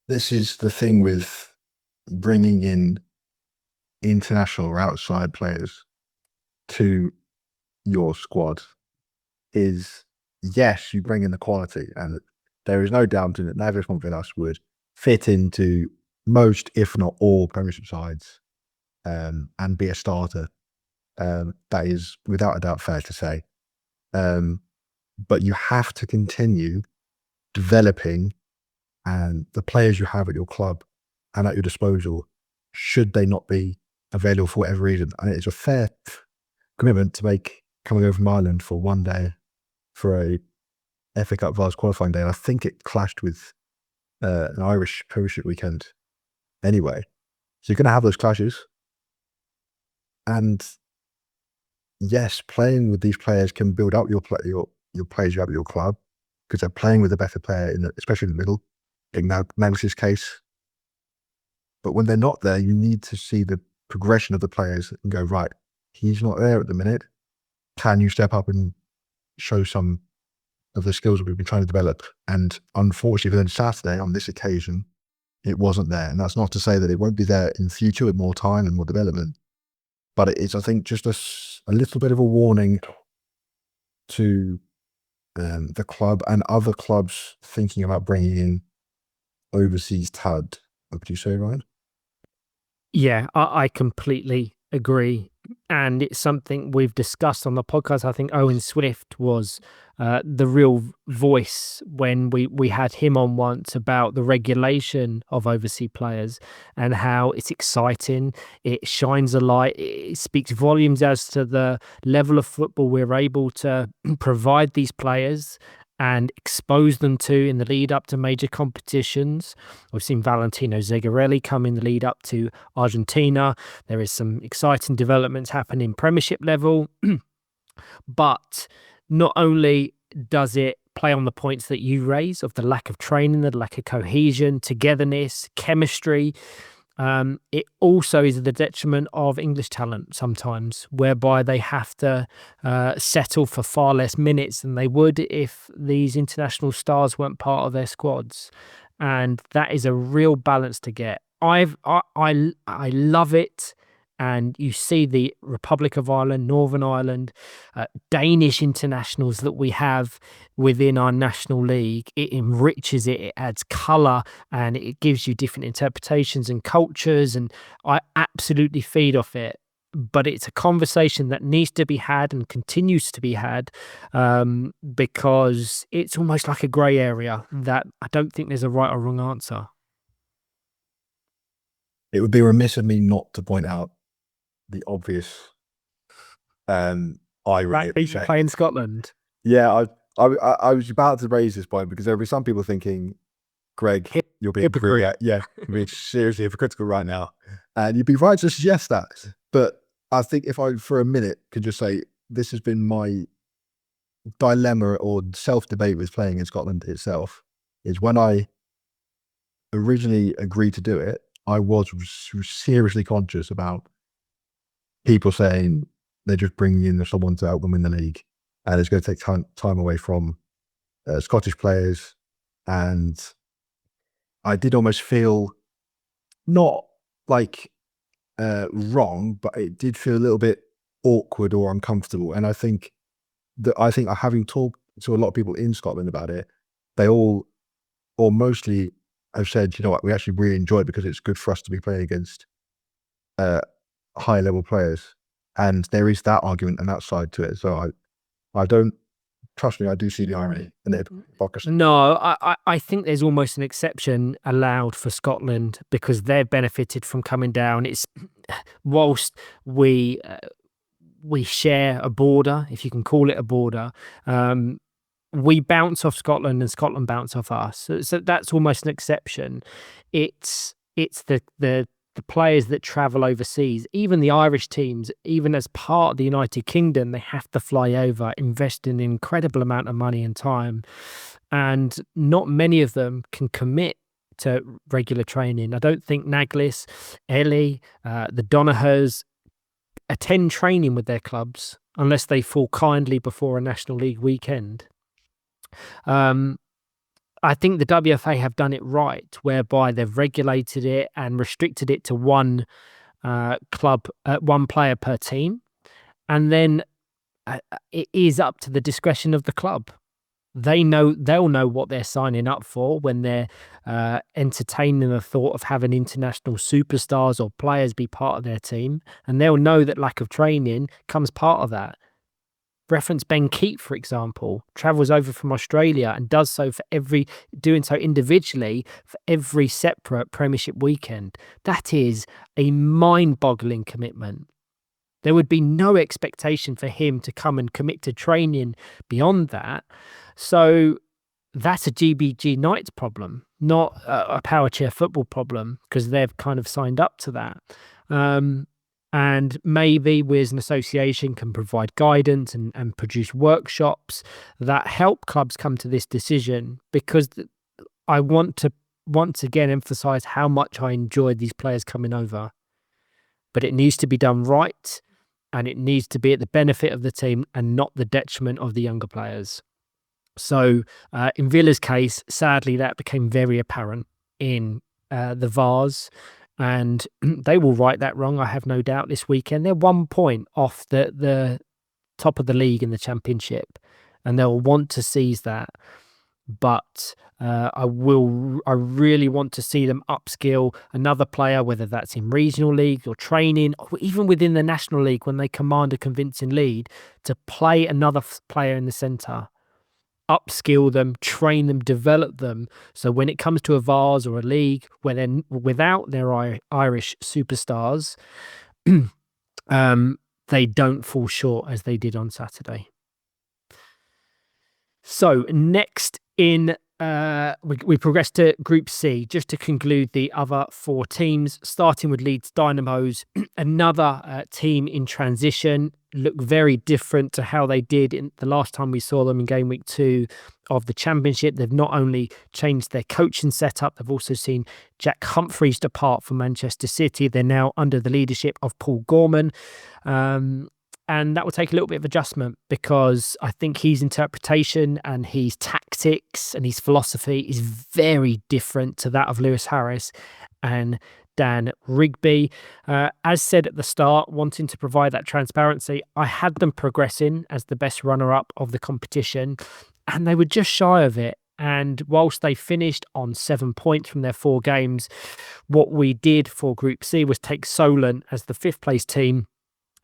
This is the thing with bringing in international or outside players to your squad is, yes, you bring in the quality, and there is no doubt in it Naglis Montvillas would fit into most, if not all, Premiership sides and be a starter. That is without a doubt fair to say. But you have to continue developing the players you have at your club and at your disposal, should they not be available for whatever reason. And it's a fair commitment to make, coming over from Ireland for one day for a FA Cup Vase qualifying day. And I think it clashed with an Irish Premiership weekend anyway. So you're going to have those clashes. And yes, playing with these players can build up your players you have at your club, because they're playing with a better player, especially in the middle, in Naglis' case. But when they're not there, you need to see the progression of the players and go, right, he's not there at the minute. Can you step up and show some of the skills that we've been trying to develop? And unfortunately, for them Saturday, on this occasion, it wasn't there. And that's not to say that it won't be there in the future with more time and more development. But it is, I think, just a little bit of a warning to the club and other clubs thinking about bringing in overseas talent. What would you say, Ryan? Yeah, I completely agree. And it's something we've discussed on the podcast. I think Owen Swift was the real voice when we had him on once about the regulation of overseas players and how it's exciting. It shines a light. It speaks volumes as to the level of football we're able to provide these players and expose them to in the lead up to major competitions. We've seen Valentino Zegarelli come in the lead up to Argentina. There is some exciting developments happening Premiership level. But not only does it play on the points that you raise of the lack of training, the lack of cohesion, togetherness, chemistry, it also is the detriment of English talent sometimes, whereby they have to settle for far less minutes than they would if these international stars weren't part of their squads. And that is a real balance to get. I love it. And you see the Republic of Ireland, Northern Ireland, Danish internationals that we have within our national league. It enriches it, it adds colour, and it gives you different interpretations and cultures. And I absolutely feed off it. but it's a conversation that needs to be had and continues to be had, because it's almost like a grey area that I don't think there's a right or wrong answer. It would be remiss of me not to point out the obvious irony. Right, play in Scotland. Yeah, I was about to raise this point because there'll be some people thinking, Greg, you're being you're being seriously hypocritical right now, and you'd be right to suggest that. But I think if I, for a minute, could just say this has been my dilemma or self-debate with playing in Scotland itself, is when I originally agreed to do it, I was seriously conscious about people saying they're just bringing in someone to help them win the league, and it's going to take time away from Scottish players. And I did almost feel not like wrong, but it did feel a little bit awkward or uncomfortable. And I think having talked to a lot of people in Scotland about it, they all, or mostly, have said, you know what, we actually really enjoy it because it's good for us to be playing against high level players. And there is that argument and that side to it. So I don't, trust me, I do see the irony in it. No, I think there's almost an exception allowed for Scotland because they've benefited from coming down. It's whilst we share a border, if you can call it a border, we bounce off Scotland and Scotland bounce off us. So that's almost an exception. It's the players that travel overseas, even the Irish teams, even as part of the United Kingdom, they have to fly over, invest an incredible amount of money and time. And not many of them can commit to regular training. I don't think Naglis, Ellie, the Donahers attend training with their clubs unless they fall kindly before a National League weekend. I think the WFA have done it right, whereby they've regulated it and restricted it to one club, one player per team. And then it is up to the discretion of the club. They'll know what they're signing up for when they're entertaining the thought of having international superstars or players be part of their team. And they'll know that lack of training comes part of that. Reference Ben Keat, for example, travels over from Australia and does so doing so individually for every separate Premiership weekend. That is a mind-boggling commitment. There would be no expectation for him to come and commit to training beyond that. So that's a GBG Knights problem, not a Powerchair Football problem, because they've kind of signed up to that. And maybe we as an association can provide guidance and produce workshops that help clubs come to this decision, because I want to once again emphasize how much I enjoyed these players coming over. But it needs to be done right, and it needs to be at the benefit of the team and not the detriment of the younger players. So in Villa's case, sadly, that became very apparent in the Vase. And they will right that wrong, I have no doubt, this weekend. They're 1 point off the top of the league in the Championship, and they'll want to seize that. But I really want to see them upskill another player, whether that's in regional league or training, or even within the National League when they command a convincing lead, to play another player in the centre. Upskill them, train them, develop them, so when it comes to a Vase or a league where they're without their Irish superstars, they don't fall short as they did on Saturday. So next in we progress to Group C, just to conclude the other four teams, starting with Leeds Dynamos, another team in transition, look very different to how they did in the last time we saw them in game week 2 of the Championship. They've not only changed their coaching setup, they've also seen Jack Humphreys depart from Manchester City. They're now under the leadership of Paul Gorman. And that will take a little bit of adjustment, because I think his interpretation and his tactics and his philosophy is very different to that of Lewis Harris and Dan Rigby. As said at the start, wanting to provide that transparency, I had them progressing as the best runner-up of the competition, and they were just shy of it. And whilst they finished on 7 points from their 4 games, what we did for Group C was take Solent as the 5th place team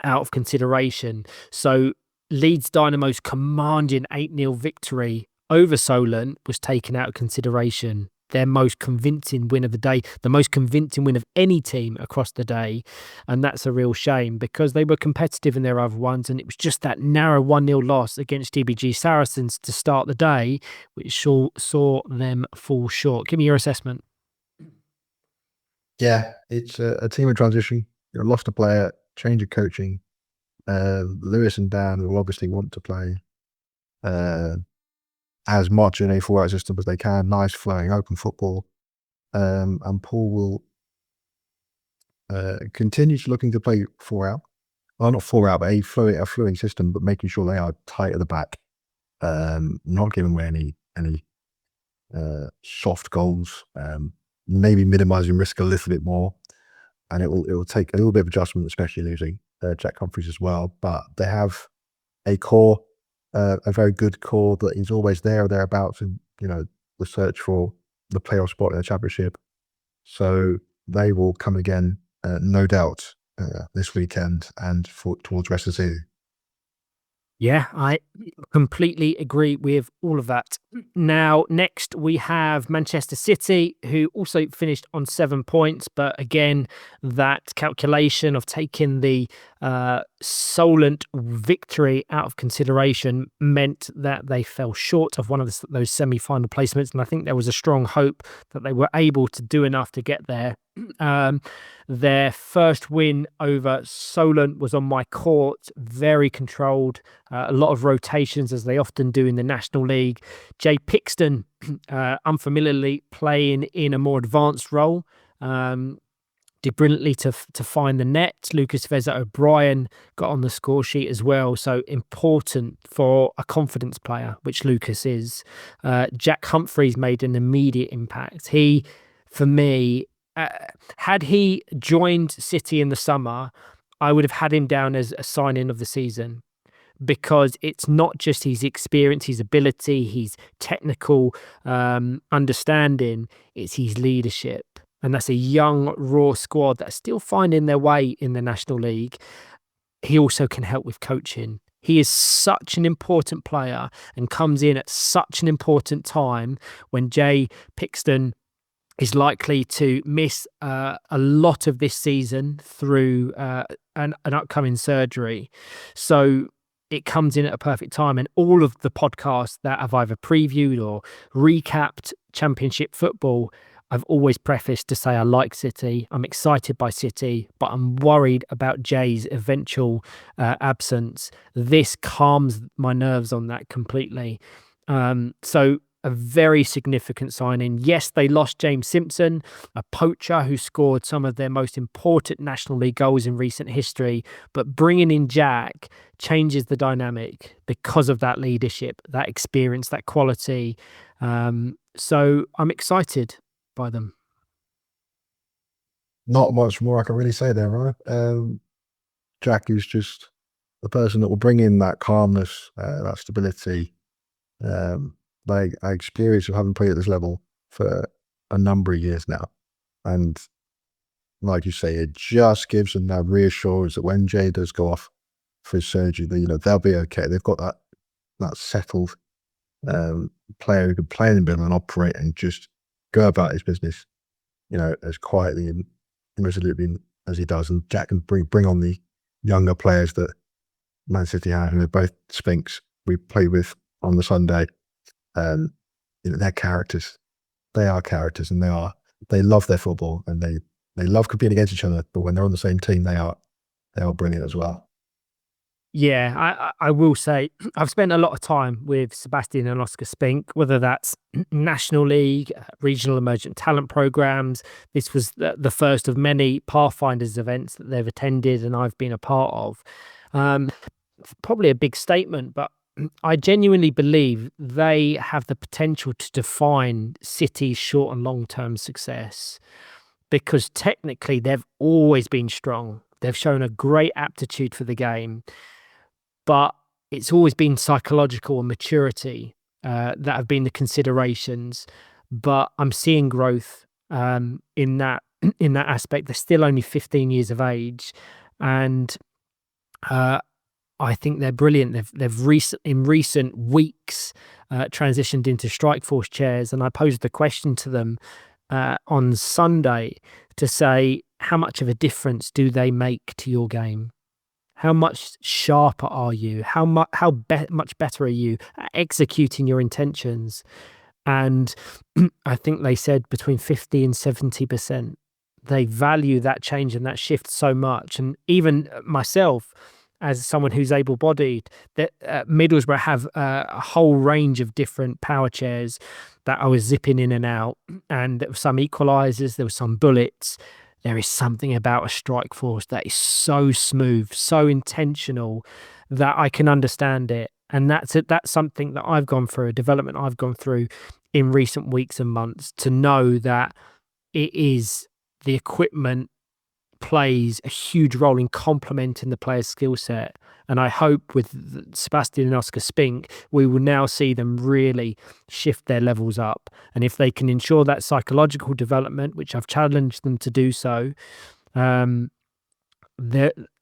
out of consideration. So Leeds Dynamo's commanding 8-0 victory over Solent was taken out of consideration. Their most convincing win of the day, the most convincing win of any team across the day. And that's a real shame because they were competitive in their other ones. And it was just that narrow 1-0 loss against DBG Saracens to start the day, which saw them fall short. Give me your assessment. Yeah, it's a team of transition. You know, lost a player, change of coaching. Lewis and Dan will obviously want to play as much in a 4-out system as they can. Nice flowing open football. And Paul will continue to looking to play 4-out. Well, not 4-out, but a flowing system, but making sure they are tight at the back. Not giving away any soft goals. Maybe minimizing risk a little bit more. And it will take a little bit of adjustment, especially losing Jack Humphreys as well. But they have a core, a very good core that is always there or thereabouts in, the search for the playoff spot in the championship. So they will come again, no doubt, this weekend and towards the rest of the season. Yeah, I completely agree with all of that. Now, next we have Manchester City, who also finished on 7 points. But again, that calculation of taking the Solent victory out of consideration meant that they fell short of one of those semi-final placements. And I think there was a strong hope that they were able to do enough to get there. Their first win over Solent was on my court, very controlled, a lot of rotations as they often do in the National League. Jay Pixton, unfamiliarly playing in a more advanced role, did brilliantly to find the net. Lucas Veza O'Brien got on the score sheet as well, so important for a confidence player, which Lucas is. Jack Humphreys made an immediate impact. He, for me, had he joined City in the summer, I would have had him down as a sign-in of the season, because it's not just his experience, his ability, his technical understanding, it's his leadership. And that's a young, raw squad that's still finding their way in the National League. He also can help with coaching. He is such an important player and comes in at such an important time when Jay Pixton is likely to miss a lot of this season through an upcoming surgery. So it comes in at a perfect time. And all of the podcasts that have either previewed or recapped Championship football, I've always prefaced to say I like City. I'm excited by City, but I'm worried about Jay's eventual absence. This calms my nerves on that completely. So a very significant signing. Yes, they lost James Simpson, a poacher who scored some of their most important National League goals in recent history, but bringing in Jack changes the dynamic because of that leadership, that experience, that quality. So I'm excited by them. Not much more I can really say there, right? Jack is just the person that will bring in that calmness, that stability, like experience of having played at this level for a number of years now. And like you say, it just gives them that reassurance that when Jay does go off for his surgery, that, they'll be okay. They've got that settled player who can play in the middle and operate and just go about his business, as quietly and resolutely as he does. And Jack can bring on the younger players that Man City have, and they're both Spinks we played with on the Sunday. They're characters. They are characters, and they love their football, and they love competing against each other. But when they're on the same team, they are brilliant as well. Yeah, I will say I've spent a lot of time with Sebastian and Oscar Spink, whether that's National League, regional emergent talent programs. This was the first of many Pathfinders events that they've attended and I've been a part of. Probably a big statement, but I genuinely believe they have the potential to define City's short and long-term success, because technically they've always been strong. They've shown a great aptitude for the game, but it's always been psychological and maturity that have been the considerations. But I'm seeing growth in that aspect. They're still only 15 years of age, and I think they're brilliant. They've in recent weeks transitioned into strike force chairs, and I posed the question to them on Sunday to say, how much of a difference do they make to your game? How much sharper are you? How much better are you at executing your intentions? And I think they said between 50 and 70%. They value that change and that shift so much. And even myself, as someone who's able-bodied, that Middlesbrough have a whole range of different power chairs that I was zipping in and out, and there were some equalisers, there were some bullets. There is something about a strike force that is so smooth, so intentional, that I can understand it. And that's something that I've gone through, a development I've gone through in recent weeks and months, to know that it is the equipment plays a huge role in complementing the player's skill set. And I hope with Sebastian and Oscar Spink, we will now see them really shift their levels up. And if they can ensure that psychological development, which I've challenged them to do so, as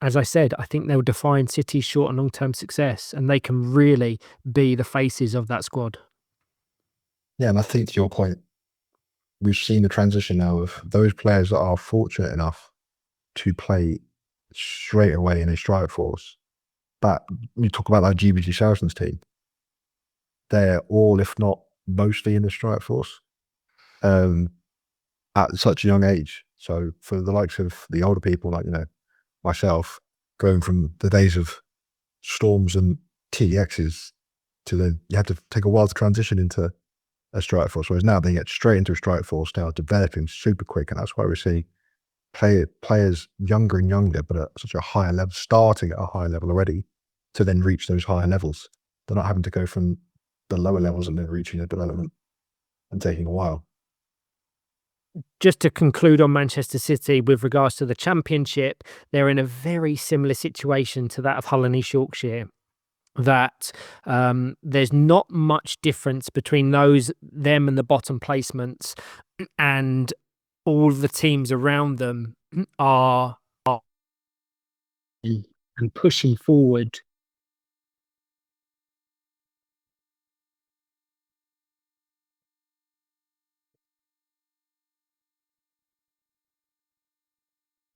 I said, I think they'll define City's short and long-term success, and they can really be the faces of that squad. Yeah, and I think to your point, we've seen the transition now of those players that are fortunate enough to play straight away in a strike force. But you talk about that GBG Saracens team, they're all, if not mostly, in the strike force at such a young age. So for the likes of the older people, like, myself, going from the days of Storms and TXs to then you have to take a while to transition into a strike force, whereas now they get straight into a strike force, now developing super quick, and that's why we see players younger and younger, but at such a higher level, starting at a higher level already, to then reach those higher levels. They're not having to go from the lower levels and then reaching a development and taking a while. Just to conclude on Manchester City with regards to the Championship, they're in a very similar situation to that of Hull and East Yorkshire. That there's not much difference between them and the bottom placements, and all the teams around them are and pushing forward.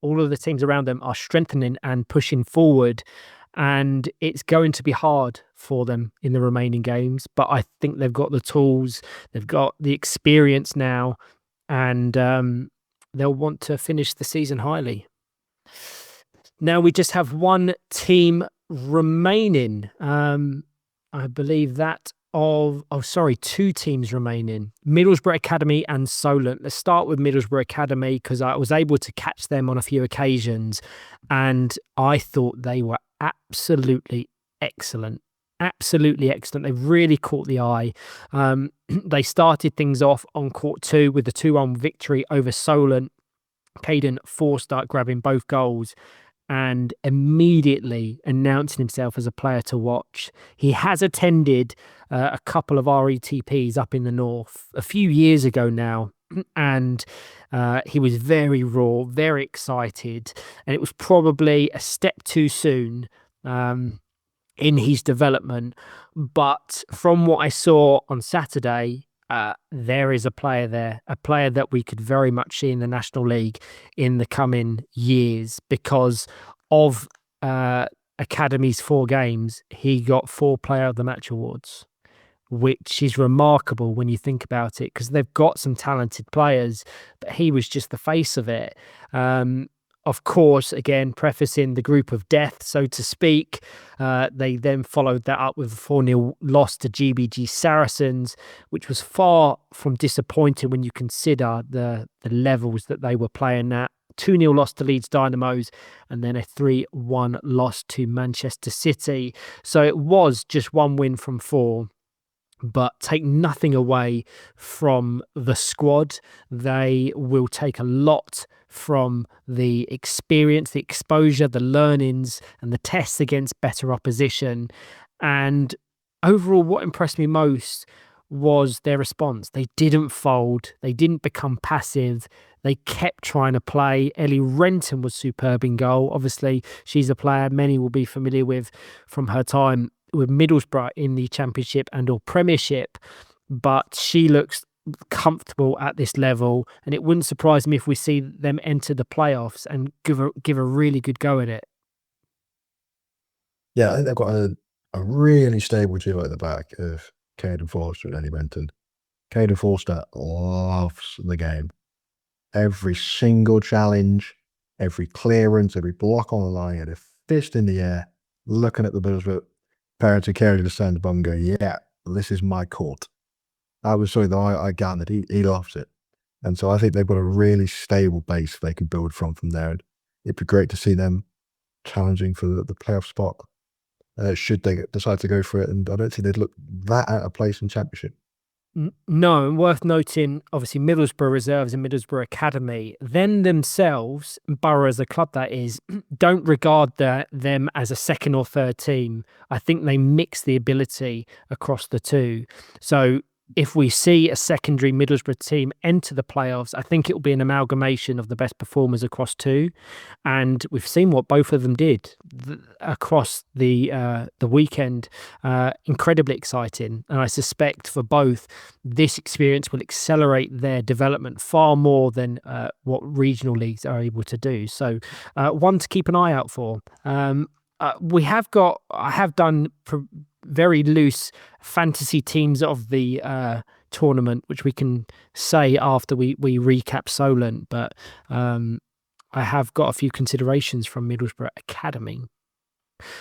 All of the teams around them are strengthening and pushing forward, and it's going to be hard for them in the remaining games. But I think they've got the tools, they've got the experience now, and they'll want to finish the season highly. Now we just have one team remaining. I believe two teams remaining. Middlesbrough Academy and Solent. Let's start with Middlesbrough Academy, because I was able to catch them on a few occasions, and I thought they were absolutely excellent. Absolutely excellent. They really caught the eye. They started things off on court 2 with the 2-1 victory over Solent. Caden Forster grabbing both goals and immediately announcing himself as a player to watch. He has attended a couple of RETPs up in the north a few years ago now, and he was very raw, very excited, and it was probably a step too soon in his development. But from what I saw on Saturday, there is a player there, a player that we could very much see in the National League in the coming years. Because of Academy's 4 games, he got 4 Player of the Match awards, which is remarkable when you think about it, because they've got some talented players, but he was just the face of it. Of course, again, prefacing the group of death, so to speak, they then followed that up with a 4-0 loss to GBG Saracens, which was far from disappointing when you consider the levels that they were playing at. 2-0 loss to Leeds Dynamos, and then a 3-1 loss to Manchester City. So it was just 1 win from 4. But take nothing away from the squad. They will take a lot from the experience, the exposure, the learnings, and the tests against better opposition. And overall, what impressed me most was their response. They didn't fold. They didn't become passive. They kept trying to play. Ellie Renton was superb in goal. Obviously, she's a player many will be familiar with from her time with Middlesbrough in the Championship and or Premiership, but she looks comfortable at this level, and it wouldn't surprise me if we see them enter the playoffs and give a really good go at it. Yeah, I think they've got a really stable duo at the back of Caden Forster and Ellie Renton. Caden Forster loves the game. Every single challenge, every clearance, every block on the line, and a fist in the air, looking at the Middlesbrough parents who carry the stand above and go, yeah, this is my court. I was sorry that I gathered he loves it. And so I think they've got a really stable base they can build from there. And it'd be great to see them challenging for the playoff spot should they decide to go for it. And I don't think they'd look that out of place in Championship. No, and worth noting, obviously, Middlesbrough Reserves and Middlesbrough Academy, them themselves, Borough as a club that is, don't regard them as a second or third team. I think they mix the ability across the two. So if we see a secondary Middlesbrough team enter the playoffs, I think it will be an amalgamation of the best performers across two. And we've seen what both of them did across the weekend. Incredibly exciting. And I suspect for both, this experience will accelerate their development far more than what regional leagues are able to do. So one to keep an eye out for. I have done very loose fantasy teams of the tournament, which we can say after we recap Solent, but I have got a few considerations from Middlesbrough Academy.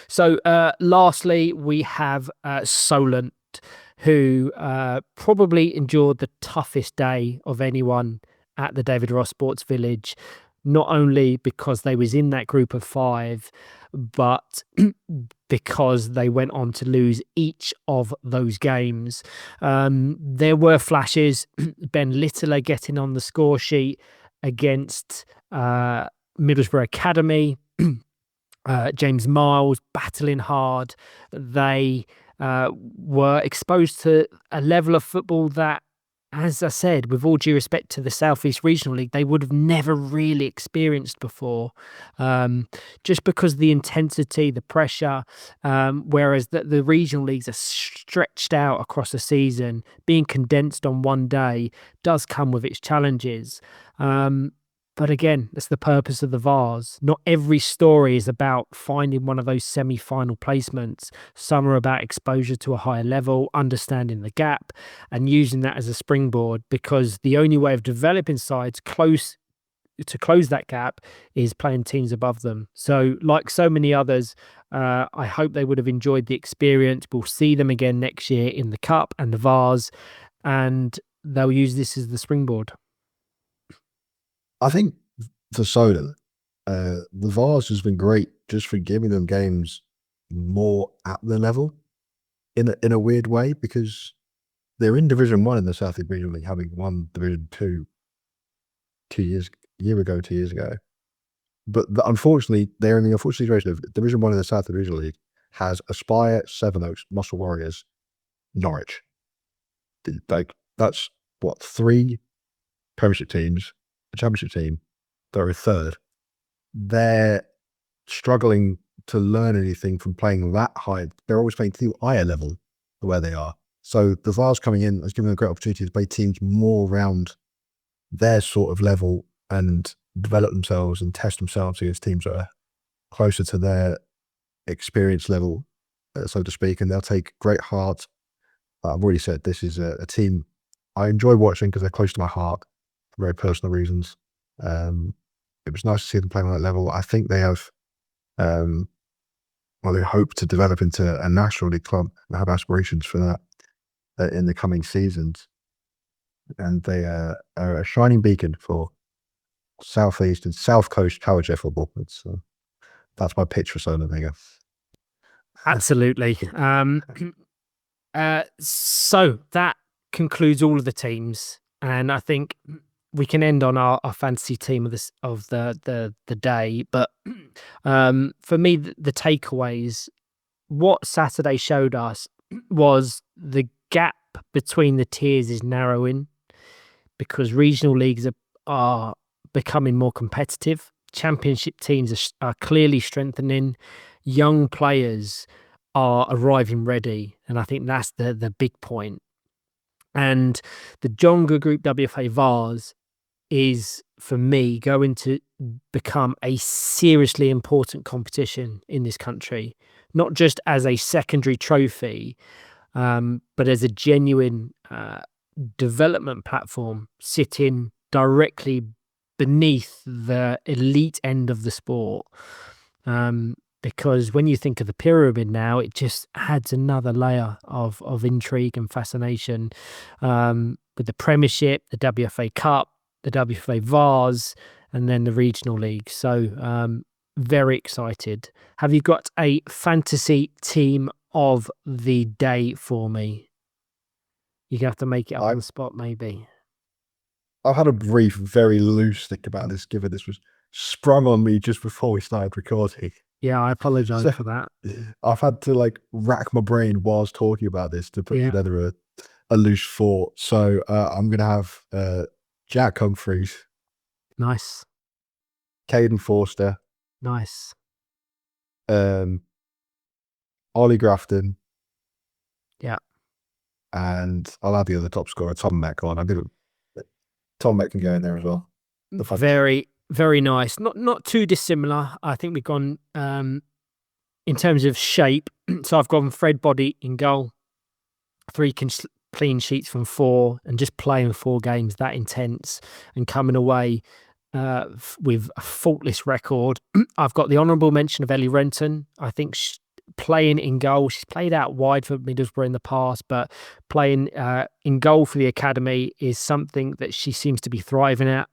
So lastly, we have Solent, who probably endured the toughest day of anyone at the David Ross Sports Village, not only because they was in that group of 5, but because they went on to lose each of those games. There were flashes. Ben Littler getting on the score sheet against Middlesbrough Academy. James Miles battling hard. They were exposed to a level of football that, as I said, with all due respect to the South East Regional League, they would have never really experienced before, just because of the intensity, the pressure, whereas the regional leagues are stretched out across a season. Being condensed on one day does come with its challenges. But again, that's the purpose of the Vase. Not every story is about finding one of those semi-final placements. Some are about exposure to a higher level, understanding the gap, and using that as a springboard, because the only way of developing sides to close that gap is playing teams above them. So like so many others, I hope they would have enjoyed the experience. We'll see them again next year in the Cup and the Vase, and they'll use this as the springboard. I think for Solent, the Vase has been great just for giving them games more at the level in a weird way, because they're in Division 1 in the South East Regional League, having won Division 2 2 years ago. But unfortunately, they're in the unfortunate situation of Division 1 in the South East Regional League has Aspire, Sevenoaks, Muscle Warriors, Norwich. Like, that's what, 3 Premiership teams, a Championship team, they're a third. They're struggling to learn anything from playing that high. They're always playing to higher level where they are. So the Vase coming in has given them a great opportunity to play teams more around their sort of level and develop themselves and test themselves against teams that are closer to their experience level, so to speak. And they'll take great heart. I've already said this is a team I enjoy watching because they're close to my heart for very personal reasons. It was nice to see them playing on that level. I think they have, they hope to develop into a National League club and have aspirations for that in the coming seasons. And they are a shining beacon for South East and South Coast Powerchair football. That's my pitch for Solent, I guess. Absolutely. So that concludes all of the teams, and I think we can end on our fantasy team of the day. But for me, the takeaways, what Saturday showed us was the gap between the tiers is narrowing, because regional leagues are becoming more competitive. Championship teams are clearly strengthening. Young players are arriving ready, and I think that's the big point. And the Jonga Group WFA Vase is, for me, going to become a seriously important competition in this country, not just as a secondary trophy, but as a genuine development platform sitting directly beneath the elite end of the sport. Because when you think of the pyramid now, it just adds another layer of intrigue and fascination, with the Premiership, the WFA Cup, the WFA Vase, and then the regional league. So very excited. Have you got a fantasy team of the day for me? You're going to have to make it up on the spot, maybe. I've had a brief, very loose think about this, given this was sprung on me just before we started recording. Yeah, I apologize for that. I've had to like rack my brain whilst talking about this to put together a loose thought. So I'm going to have Jack Humphreys. Nice. Caden Forster. Nice. Ollie Grafton. Yeah. And I'll add the other top scorer, Tom Meck, on. Tom Meck can go in there as well. Very, very nice. Not too dissimilar. I think we've gone in terms of shape. So I've gone Fred Body in goal, 3 clean sheets from 4, and just playing 4 games that intense and coming away with a faultless record. I've got the honourable mention of Ellie Renton. I think playing in goal, she's played out wide for Middlesbrough in the past, but playing in goal for the academy is something that she seems to be thriving at.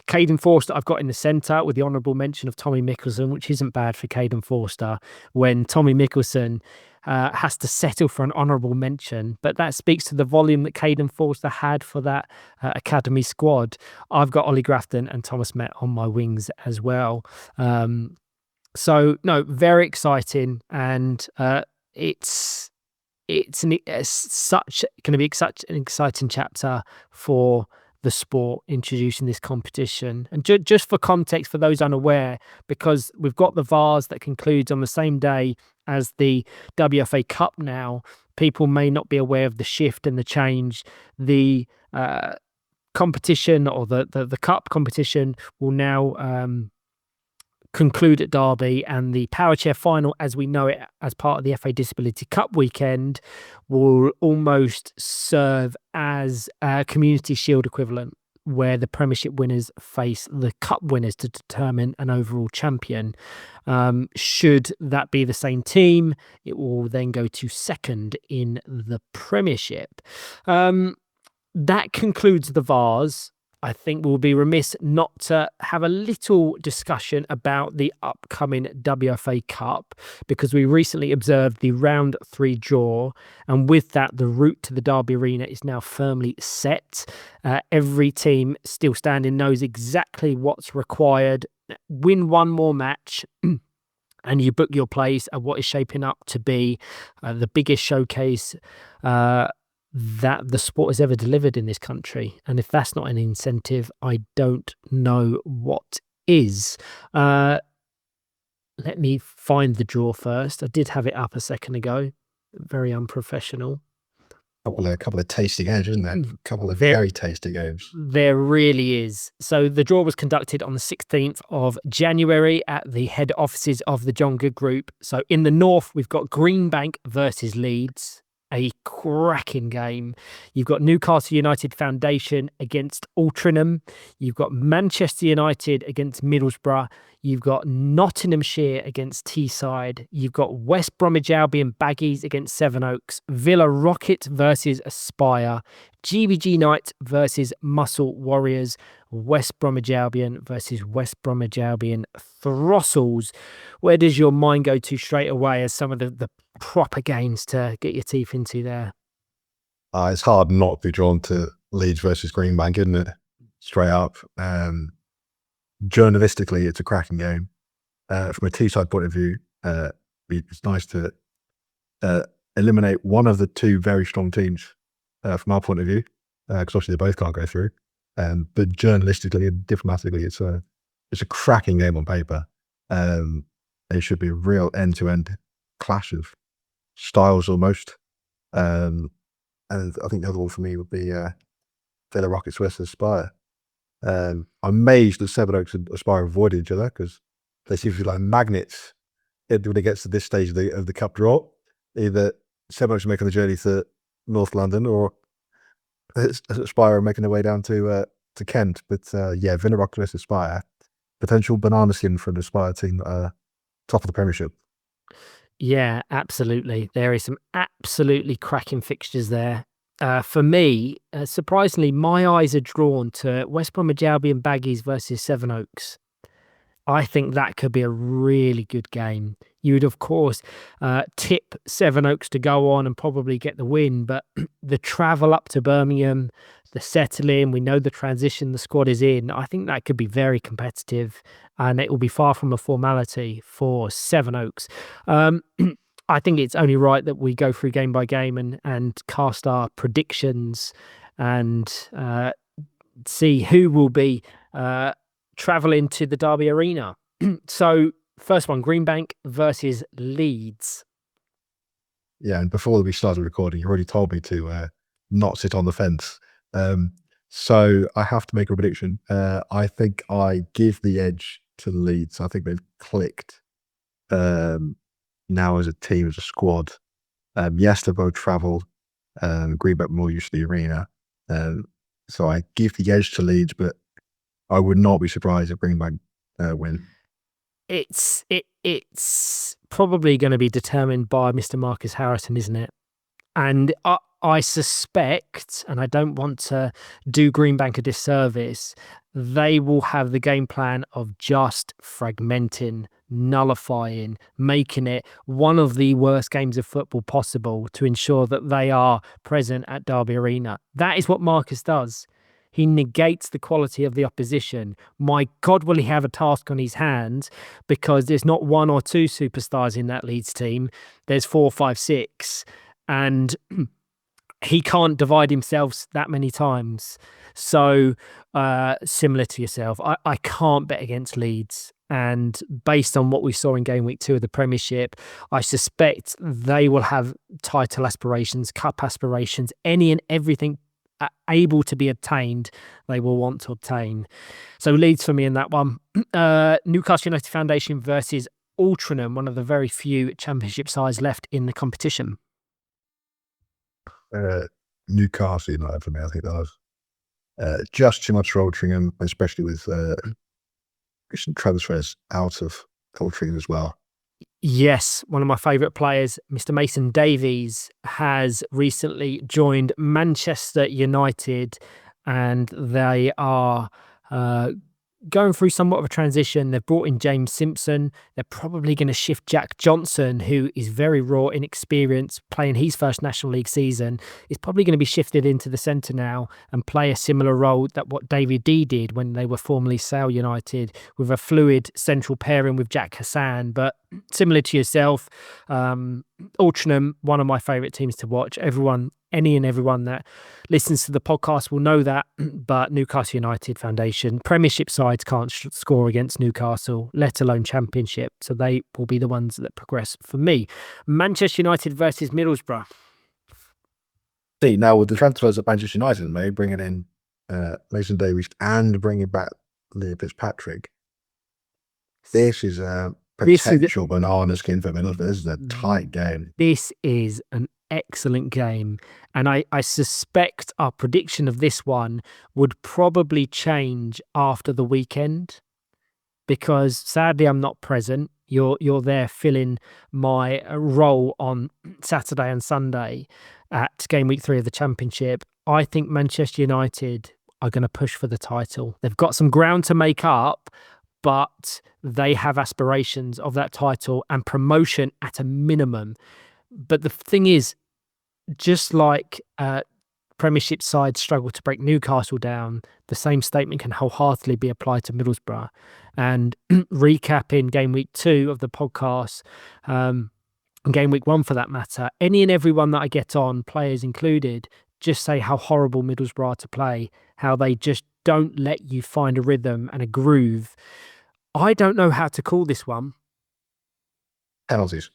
Caden Forster I've got in the centre, with the honourable mention of Tommy Mickelson, which isn't bad for Caden Forster when Tommy Mickelson has to settle for an honourable mention, but that speaks to the volume that Caden Forster had for that academy squad. I've got Ollie Grafton and Thomas Met on my wings as well. So no, very exciting, and it's going to be such an exciting chapter for the sport, introducing this competition. And just for context, for those unaware, because we've got the Vase that concludes on the same day as the WFA Cup now, people may not be aware of the shift and the change. The competition, or the Cup competition, will now conclude at Derby, and the Powerchair final, as we know it as part of the FA Disability Cup weekend, will almost serve as a Community Shield equivalent, where the Premiership winners face the Cup winners to determine an overall champion. Should that be the same team, it will then go to second in the Premiership. That concludes the Vase. I think we'll be remiss not to have a little discussion about the upcoming WFA Cup, because we recently observed the round 3 draw, and with that, the route to the Derby Arena is now firmly set. Every team still standing knows exactly what's required. Win one more match and you book your place at what is shaping up to be the biggest showcase that the sport has ever delivered in this country. And if that's not an incentive, I don't know what is. Let me find the draw first. I did have it up a second ago. Very unprofessional. A couple of tasty games, isn't there? A couple of very tasty games. There really is. So the draw was conducted on the 16th of January at the head offices of the Jonga Group. So in the north, we've got Greenbank versus Leeds. A cracking game. You've got Newcastle United Foundation against Altrincham. You've got Manchester United against Middlesbrough. You've got Nottinghamshire against Teesside. You've got West Bromwich Albion Baggies against Sevenoaks. Villa Rocket versus Aspire. GBG Knights versus Muscle Warriors. West Bromwich Albion versus West Bromwich Albion Throssels. Where does your mind go to straight away as some of the proper games to get your teeth into there? It's hard not to be drawn to Leeds versus Greenbank, isn't it? Straight up. Journalistically, it's a cracking game. From a Teesside point of view, it's nice to eliminate one of the two very strong teams from our point of view, because obviously they both can't go through. But journalistically and diplomatically, it's a cracking game on paper. It should be a real end-to-end clash of styles almost. And I think the other one for me would be Villa Rockets versus Aspire. I'm amazed that Sevenoaks and Aspire avoided each other because they seem to be like magnets when it gets to this stage of the cup draw. Either Sevenoaks are making the journey to North London, or Aspire are making their way down to Kent. But Villa Rockets versus Aspire, potential banana skin from the Aspire team, top of the Premiership. Yeah, absolutely. There is some absolutely cracking fixtures there. For me, surprisingly, my eyes are drawn to West Bromwich Albion Baggies versus Sevenoaks. I think that could be a really good game. You would, of course, tip Sevenoaks to go on and probably get the win, but the travel up to Birmingham, the settling, we know the transition the squad is in. I think that could be very competitive, and it will be far from a formality for Sevenoaks. I think it's only right that we go through game by game and cast our predictions and see who will be travelling to the Derby Arena. So, first one, Greenbank versus Leeds. Yeah, and before we started recording, you already told me to not sit on the fence. So I have to make a prediction. I think I give the edge to Leeds. I think they've clicked now as a team, as a squad. Yes, they both travel. Greenbank more used to the arena. So I give the edge to Leeds, but I would not be surprised if Greenbank win. It's probably going to be determined by Mr. Marcus Harrison, isn't it? And I suspect, and I don't want to do Greenbank a disservice, they will have the game plan of just fragmenting, nullifying, making it one of the worst games of football possible to ensure that they are present at Derby Arena. That is what Marcus does. He negates the quality of the opposition. My God, will he have a task on his hands, because there's not one or two superstars in that Leeds team. There's 4, 5, 6. And he can't divide himself that many times. So similar to yourself, I can't bet against Leeds. And based on what we saw in game week 2 of the Premiership, I suspect they will have title aspirations, cup aspirations, any and everything able to be obtained, they will want to obtain. So Leeds for me in that one. Newcastle United Foundation versus Altrincham, one of the very few championship sides left in the competition. Newcastle United for me. I think that was just too much for Altrincham, especially with some transfers out of Altrincham as well. Yes, one of my favourite players, Mr. Mason Davies, has recently joined Manchester United, and they are going through somewhat of a transition. They've brought in James Simpson. They're probably going to shift Jack Johnson, who is very raw, inexperienced, playing his first National League season, is probably going to be shifted into the centre now and play a similar role that what David D did when they were formerly Sale United, with a fluid central pairing with Jack Hassan. But similar to yourself, Altrincham, one of my favourite teams to watch. Any and everyone that listens to the podcast will know that, but Newcastle United Foundation, Premiership sides can't score against Newcastle, let alone Championship, so they will be the ones that progress for me. Manchester United versus Middlesbrough. See, now with the transfers at Manchester United, maybe bringing in Mason Davies and bringing back Leah Fitzpatrick, this is a potential banana skin for Middlesbrough. This is a tight game. This is an excellent game, and I suspect our prediction of this one would probably change after the weekend, because sadly I'm not present. You're there filling my role on Saturday and Sunday at game week 3 of the Championship. I think Manchester United are going to push for the title. They've got some ground to make up, but they have aspirations of that title and promotion at a minimum. But the thing is, just like Premiership sides struggle to break Newcastle down, the same statement can wholeheartedly be applied to Middlesbrough. And recapping game week 2 of the podcast, and game week 1 for that matter, any and everyone that I get on, players included, just say how horrible Middlesbrough are to play, how they just don't let you find a rhythm and a groove. I don't know how to call this one. Penalties.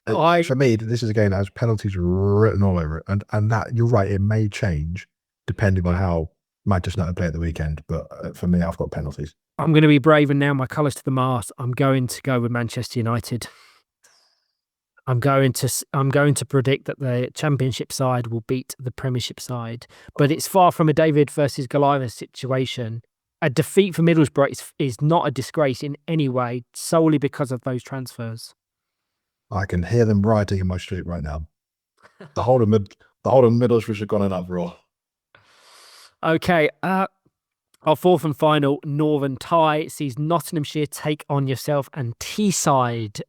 I For me, this is a game that has penalties written all over it. And that, you're right, it may change depending on how Manchester United play at the weekend. But for me, I've got penalties. I'm going to be brave and nail my colours to the mast. I'm going to go with Manchester United. I'm going to predict that the Championship side will beat the Premiership side, but it's far from a David versus Goliath situation. A defeat for Middlesbrough is not a disgrace in any way, solely because of those transfers. I can hear them riding in my street right now. The whole of Middlesbrough have gone in uproar. Okay, our fourth and final Northern tie sees Nottinghamshire take on yourself and Teesside.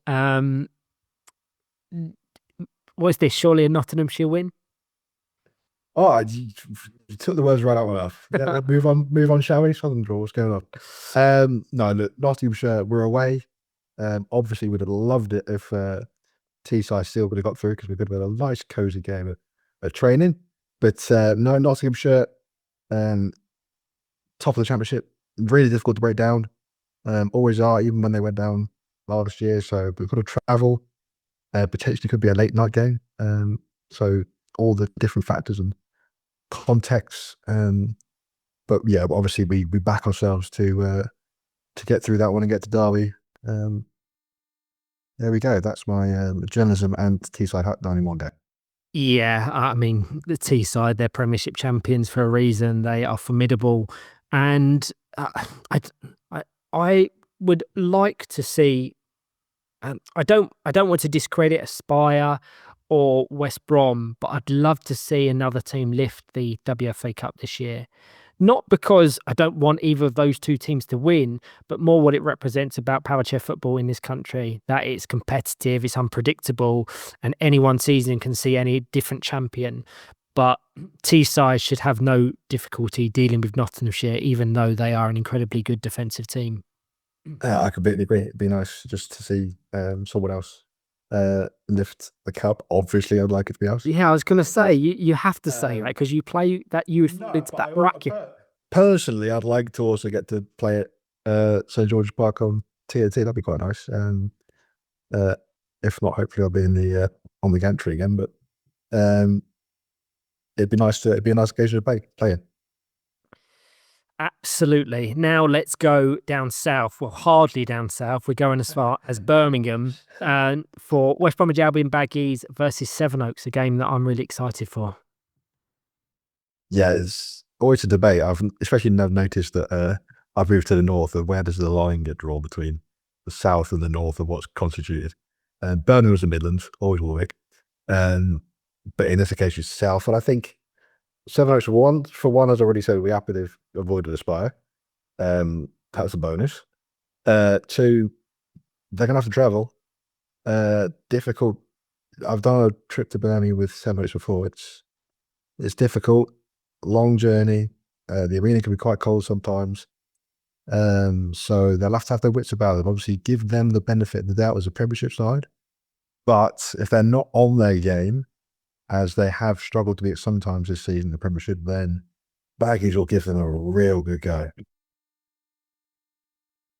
What's this? Surely a Nottinghamshire win? Oh, you took the words right out of my mouth. Yeah, move on, shall we? Southern draw, what's going on? No, look, Nottinghamshire, we're away. Obviously, we'd have loved it if Teesside still would have got through because we could have had a nice, cosy game of training. But no, Nottinghamshire, top of the Championship, really difficult to break down. Always are, even when they went down last year. So we've got to travel. Potentially could be a late night game. So all the different factors and contexts. But yeah, obviously we back ourselves to get through that one and get to Derby. There we go. That's my journalism and Teesside hat down in one day. Yeah, I mean, the Teesside, they're Premiership champions for a reason. They are formidable. And I would like to see, I don't want to discredit Aspire or West Brom, but I'd love to see another team lift the WFA Cup this year. Not because I don't want either of those two teams to win, but more what it represents about Powerchair football in this country, that it's competitive, it's unpredictable, and any one season can see any different champion. But Teesside should have no difficulty dealing with Nottinghamshire, even though they are an incredibly good defensive team. I completely agree. It'd be nice just to see someone else lift the cup. Obviously, I'd like it to be us. Yeah, I was going to say, you have to say that because you play that youth into that bracket. Personally, I'd like to also get to play at St George's Park on TNT. That'd be quite nice. If not, hopefully I'll be in the on the gantry again. But it'd be a nice occasion to play in. Absolutely. Now let's go down south. Well, hardly down south. We're going as far as Birmingham for West Bromwich Albion Baggies versus Sevenoaks, a game that I'm really excited for. Yeah, it's always a debate. I've noticed that I've moved to the north, and where does the line get drawn between the south and the north of what's constituted? Birmingham's the Midlands, always Warwick. But in this occasion, it's south. And I think Sevenoaks for one, as I already said, we're happy they've avoided Aspire. That's a bonus. Two, they're going to have to travel. Difficult. I've done a trip to Birmingham with Sevenoaks before. It's difficult, long journey. The arena can be quite cold sometimes. So they'll have to have their wits about them. Obviously, give them the benefit of the doubt as a Premiership side. But if they're not on their game, as they have struggled to be at sometimes this season, the Premiership, then Baggies will give them a real good go.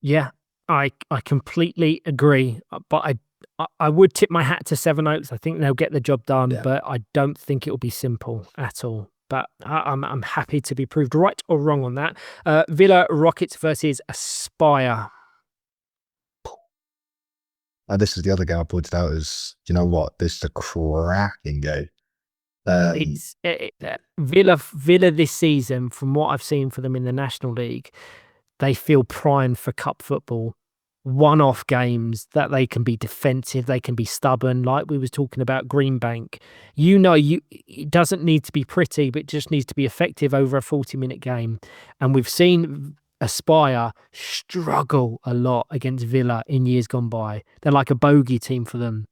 Yeah, I completely agree. But I would tip my hat to Sevenoaks. I think they'll get the job done, but I don't think it will be simple at all. But I'm happy to be proved right or wrong on that. Villa Rockets versus Aspire. And this is the other game I pointed out is, you know what, this is a cracking game. Villa this season, from what I've seen for them in the National League, they feel primed for cup football. One-off games that they can be defensive, they can be stubborn, like we was talking about Greenbank. It doesn't need to be pretty, but it just needs to be effective over a 40-minute game. And we've seen Aspire struggle a lot against Villa in years gone by. They're like a bogey team for them.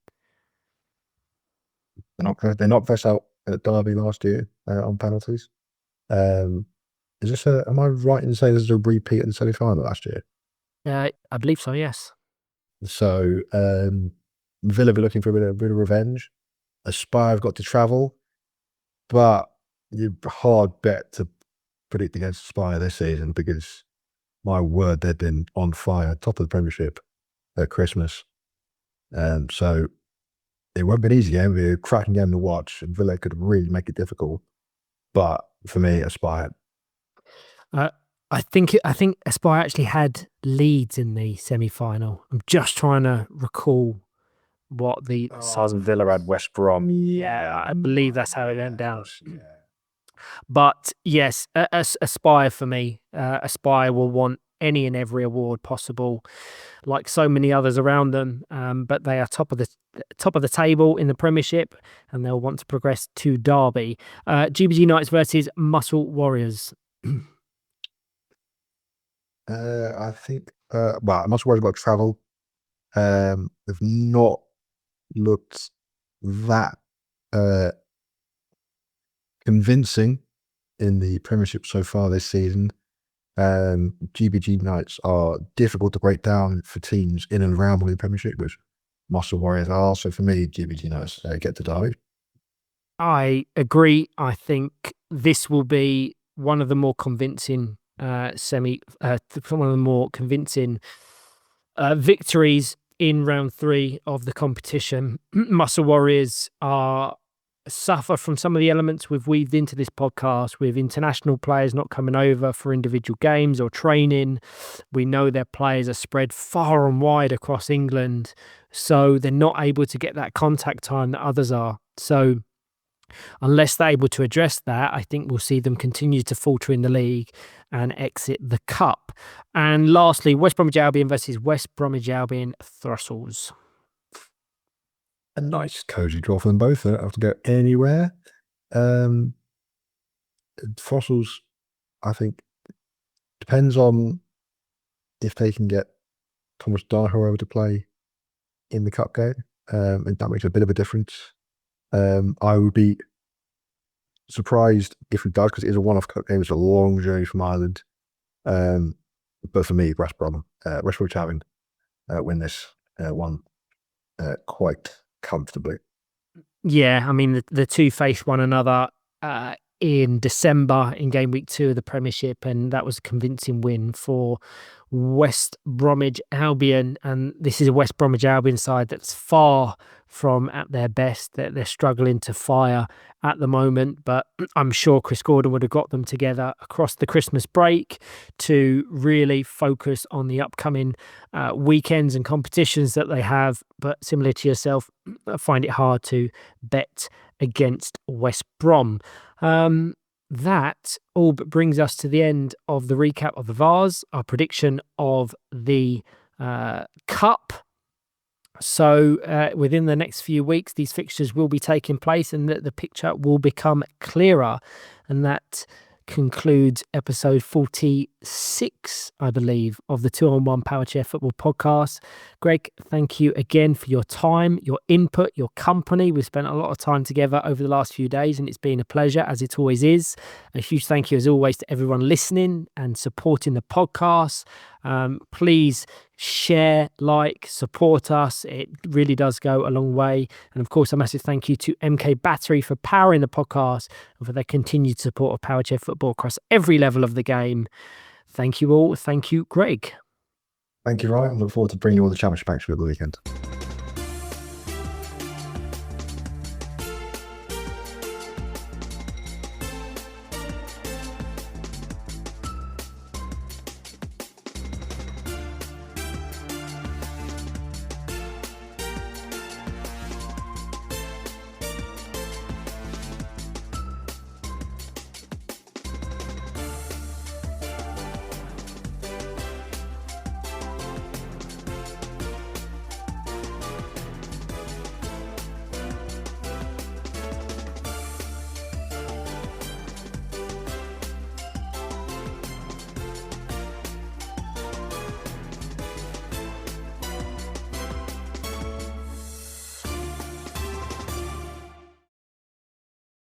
They knocked us out at Derby last year on penalties. Am I right in saying this is a repeat in the semi-final last year? I believe so, yes. So Villa be looking for a bit of revenge. Aspire have got to travel. but you're hard bet to predict against Spire this season because, my word, they've been on fire, top of the Premiership at Christmas. So it won't be an easy game. It'll be a cracking game to watch, and Villa could really make it difficult. But for me, Aspire. I think Aspire actually had Leeds in the semi-final. I'm just trying to recall what the Southern Villa had West Brom. Yeah, I believe that's how it went down. Yeah. But yes, Aspire for me. Aspire will want any and every award possible, like so many others around them. But they are top of the table in the Premiership, and they'll want to progress to Derby. GBG Knights versus Muscle Warriors. I think. Well, Muscle Warriors got travel. They've not looked that convincing in the Premiership so far this season. GBG Knights are difficult to break down for teams in and around the Premiership, which Muscle Warriors are. So for me, GBG Knights get to Derby. I agree. I think this will be one of the more convincing one of the more convincing victories in round 3 of the competition. Muscle Warriors suffer from some of the elements we've weaved into this podcast, with international players not coming over for individual games or training. We know their players are spread far and wide across England, so they're not able to get that contact time that others are. So unless they're able to address that, I think we'll see them continue to falter in the league and exit the cup. And lastly, West Bromwich Albion versus West Bromwich Albion Thrustles. A nice cosy draw for them both. They don't have to go anywhere. Fossils, I think, depends on if they can get Thomas Darho over to play in the cup game, and that makes a bit of a difference. I would be surprised if it does, because it is a one-off cup game. It's a long journey from Ireland. But for me, West Bromwich Albion win this one quite comfortably. Yeah, I mean, the two faced one another in December in game week 2 of the Premiership, and that was a convincing win for West Bromwich Albion. And this is a West Bromwich Albion side that's far from at their best. They're struggling to fire at the moment, but I'm sure Chris Gordon would have got them together across the Christmas break to really focus on the upcoming weekends and competitions that they have. But similar to yourself, I find it hard to bet against West Brom. That all but brings us to the end of the recap of the Vase, our prediction of the Cup. So within the next few weeks, these fixtures will be taking place, and the picture will become clearer. And that concludes episode 46, I believe, of the 2-on-1 Powerchair Football Podcast. Gregg, thank you again for your time, your input, your company. We've spent a lot of time together over the last few days, and it's been a pleasure, as it always is. A huge thank you, as always, to everyone listening and supporting the podcast. Please share, like, support us. It really does go a long way. And of course, a massive thank you to MK Battery for powering the podcast and for their continued support of Powerchair Football across every level of the game. Thank you all. Thank you, Gregg. Thank you, Ryan. I look forward to bringing you all the championship action at the weekend.